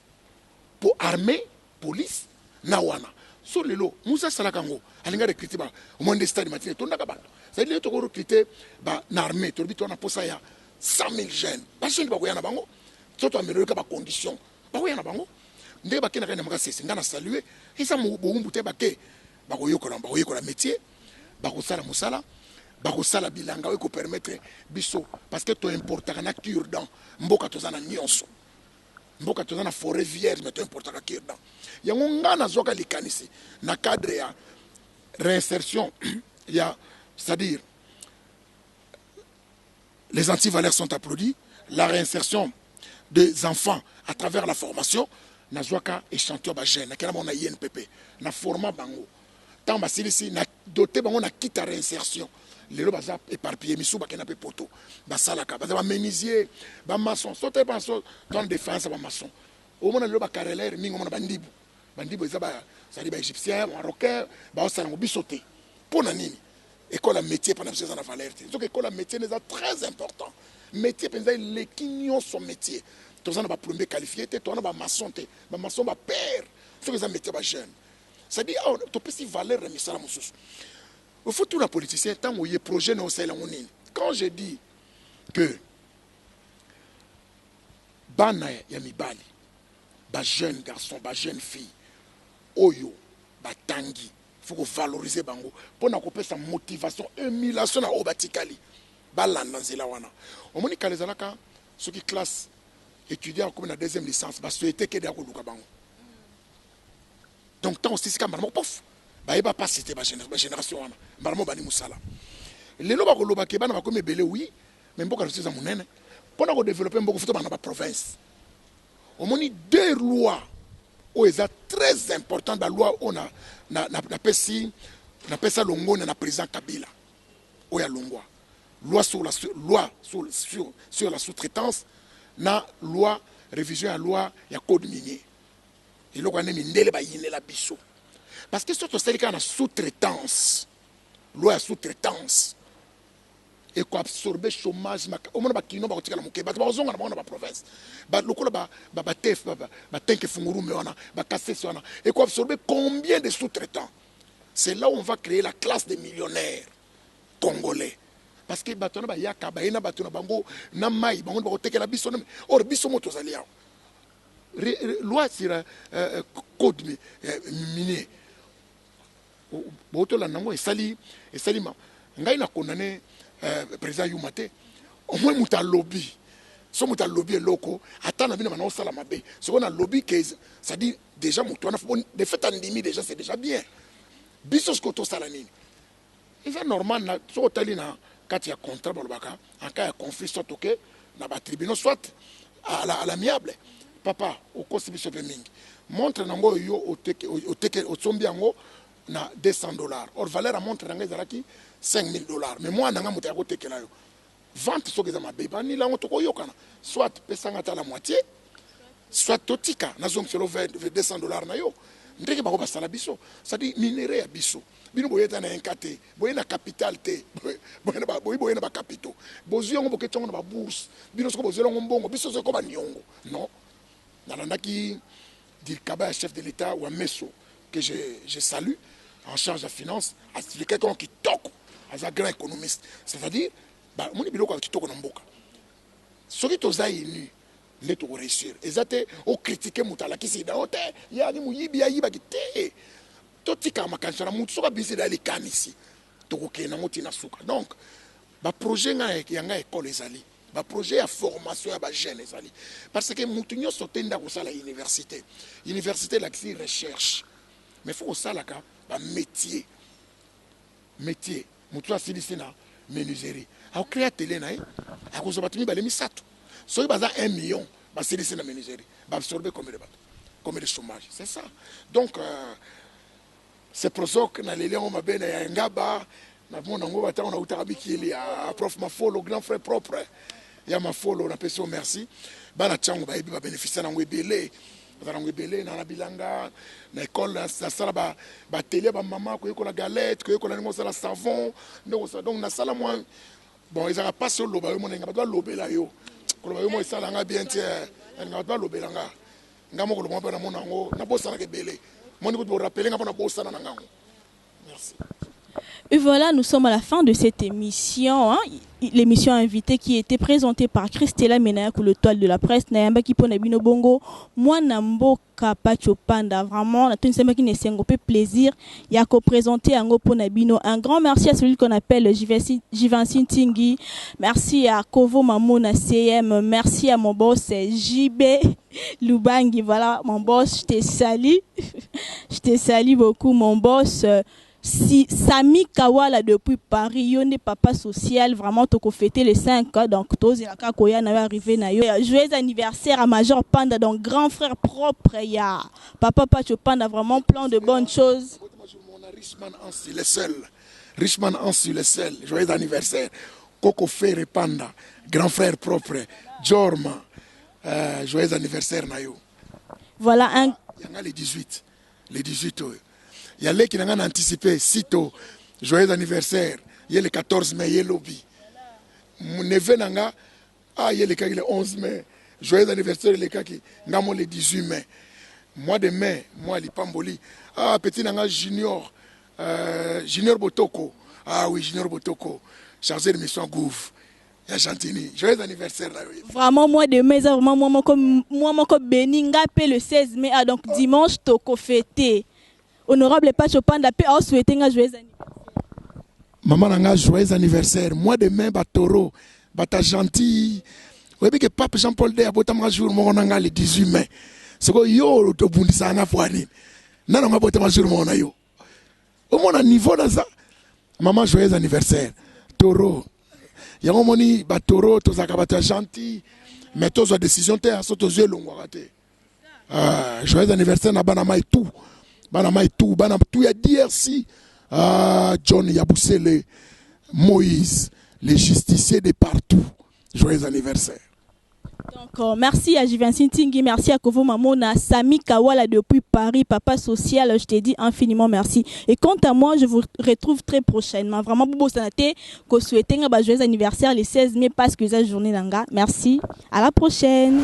Pour armée, police, nawana. So lelo Moussa Salakango alinga recruter ba au moins des stades matinés tonda kabanda. Ça dit to recruter ba na armée to bito na posa ya 100 000 jeunes. Ba jeune ba koyana bango. Toto améliorer ka ba condition. Ba koyana bango. Ndé ba kena kana makasese ngana saluer. Isa mo boumbuté ba ke ba koyokola métier. Ba ko sala musala. Ba ko sala bilanga ko permettre biso parce que to important na cure-dent. Mboka tozana nyonso. Mboka tozana forêt vierge mais to important ka cure-dent. Yango ngana zoka likanisi na cadre ya réinsertion ya c'est-à-dire les anti-valeurs sont applaudis la réinsertion des enfants à travers la formation na zoka échantillon ba jeune na kena mona INPP na format bango tant basilisi na doté bango na quitte réinsertion lelo baza éparpillé misu bakena pe poto basalaka baza ba menuisier ba maçon sote ba so dans défense ba maçon au mona lelo ba carreleur mingo mona bandibu bandibo ezaba sali ba égyptien marocain ba osalango bisoté pona nini école à métier pendant ces années valeur donc école à métier est très important métier penza les quignon son métier tous on ba plombier qualifié te to on ba maçon ba père ce que ça métier ba jeune ça dit oh to pesi valeur mais ça la mususu il faut tout la politicien tant où y projet no c'est la nini quand je dis que bana ya mibali ba jeune garçon ba jeune fille oyo batangi faut valoriser bango pour na kopesa motivation émulation na obatikali balanda nzela wana omoni kalezalaka ceux qui classe étudiant comme na deuxième licence ba souhaiter que da ko luka bango donc tant aussi kamba mo pof ba yeba pas citer ba génération wana mbaramo bani musala lelo ba ko loba ke bana ba ko mebele oui mais mboka rusiza munene pour na ko développer mboko futo bana ba province omoni deux lois où est très important la loi on a na pesi longona na président Kabila où ya longwa loi sur la sous-traitance na loi révision à loi ya code minier et lo kwane mindele ba yine la biso parce que surtout celle qui a sous-traitance loi ya sous-traitance et ko absorber chômage au moins ba kino ba kotika la mukeba ba ozonga na ba province ba lokola ba tef ba tenke funguru meona ba kasese wana et ko absorber combien de sous-traitants c'est là où on va créer la classe des millionnaires congolais parce que batona ba yaka ba ina batona bango na mai bango ba kotekela biso or biso moto zali ya loi sur code minier boto la nango esali ma ngai na condamné président Youmate au moins muta lobby so muta lobby loko atana bina na osala mabe so on a lobby que ça dit déjà muto na de fait andimi déjà c'est déjà bien biso ce que to sala nini il est normal na so tali na kati ya contrat bolbaka en cas de conflit soit OK na ba tribunal soit à l'amiable papa au constitution mingi montre nango yo oteke otsombi yango na $200 or valeur à montre nango ezalaki $5,000 mais moi nanga muta ko tekela yo vente so keza mabe ba ni la ngoto ko yokana soit pesanga ta la moitié soit totika na zong selo $200 na yo ndeke ba ko basala biso ça dit minéré ya biso bino boyeta na enkate boyena capital te boyena ba capitaux boziongo boketongo na ba bourse bino soko boziongo mbongo biso soko ba nyongo non nalandaki dir kaba chef de l'état wa meso que je salue, en charge de la finance, c'est quelqu'un qui toque, un grand économiste. C'est-à-dire, mon biloko qui toque dans mboka. Ce qui est nu, les tout réussir. Et ça, on critique Moutala qui s'est dans il y a des mouilles, il y a des mouilles, tout ce qui est makanchara, Moutsoka bise dans les cannes ici. Tokoke na motina suka. Donc, ba projet nga école ezali. Ba projet ya formation ya ba jeune ezali. Parce que moutunyo sotenda ko sala université. Université la qui recherche. Mais faut sala ka ba métier. Métier. Moutou asili na menuiserie. A créer télé na a ko zobatimi ba lemi sato. So baza 1 million ba sili na menuiserie. Ba absorber comme de chômage. C'est ça. Donc c'est pour ça que dans les liens, on m'a bien à Ngaba, on a utarabiki il y a prof Mafolo, grand frère propre. Il y a Mafolo, on a fait merci. Bana tchango ba ibi ba bénéficier na ngwebele, na ngwebele na bilanga, na école na sala ba télé ba maman ko la galette, ko la ngo sala savon, donc na sala moi bon ils a pas sur lo ba mo nga ba lobela yo. Ko ba yo mo sala nga bien tie, nga ba lobela nga. Nga mo ko lo mo ba na mo nango, na bossa na kebele. Merci. Et voilà, nous sommes à la fin de cette émission. Hein? L'émission invitée qui était présentée par Christella Menaya pour le toile de la presse. Nayamba qui pone bino bongo. Moi nambo kapacho panda. Vraiment, la tonne qui ne s'engopé plaisir. Yako présenté ango pone bino. Un grand merci à celui qu'on appelle Jivancine Tingui. Merci à Kovo Mamona CM. Merci à mon boss JB Lubangi. Voilà, mon boss, je te salue. Je te salue beaucoup, mon boss. Si Sami Kawala depuis Paris, Yone papa social, vraiment toko fêter les 5 ans, donc tous la kakoya na arrivé na yo. Joyeux anniversaire à Major Panda, donc grand frère propre ya. Papa Pacho Panda, vraiment plein de bonnes choses. Richman Ansi le seul. Richman Ansi le seul. Joyeux anniversaire. Coco Ferre Panda, grand frère propre. Jorma. Joyeux anniversaire na yo. Voilà un. Il y en a les 18. Les 18 il y a les qui n'ont anticipé, sitôt, joyeux anniversaire, il y a le 14 mai, il y a lobby. Mon neveu n'a il y a le 11 mai, joyeux anniversaire, il y a le 18 mai. Mois de mai, moi, Lipamboli, petit n'a junior, junior Botoko, oui, junior Botoko, chargé de mission Gouv. Il y a Gentini, joyeux anniversaire. Vraiment, mois de mai, vraiment, moi, comme Beninga, le 16 mai, donc dimanche, toko fêté. Honorable Pacho Panda, on souhaite un joyeux anniversaire. Maman a un joyeux anniversaire. Moi de mai, Batoro, Bata gentil. Vous voyez que Pape Jean-Paul Dey a boté un jour, moi on a le 18 mai. C'est que yo, to bundisa na fwani. Non, on a boté un jour, moi on a yo. Au moins, niveau dans ça. Maman, joyeux anniversaire. Toro. Il y a un moment, Batoro, to zakabata gentil. Mais tous les décisions, tu as sauté aux yeux, l'on va joyeux anniversaire, na banama et tout. Banama et tout, il y a DRC, John Yabusele, Moïse, les justiciers de partout. Joyeux anniversaire. Donc, merci à Jivancine Tingui, merci à Kovo Mamona, Sami Kawala depuis Paris, papa social, je t'ai dit infiniment merci. Et quant à moi, je vous retrouve très prochainement. Vraiment, Bobo Sanate, que souhaitez un joyeux anniversaire les 16 mai, parce que c'est la journée d'Anga. Merci, à la prochaine.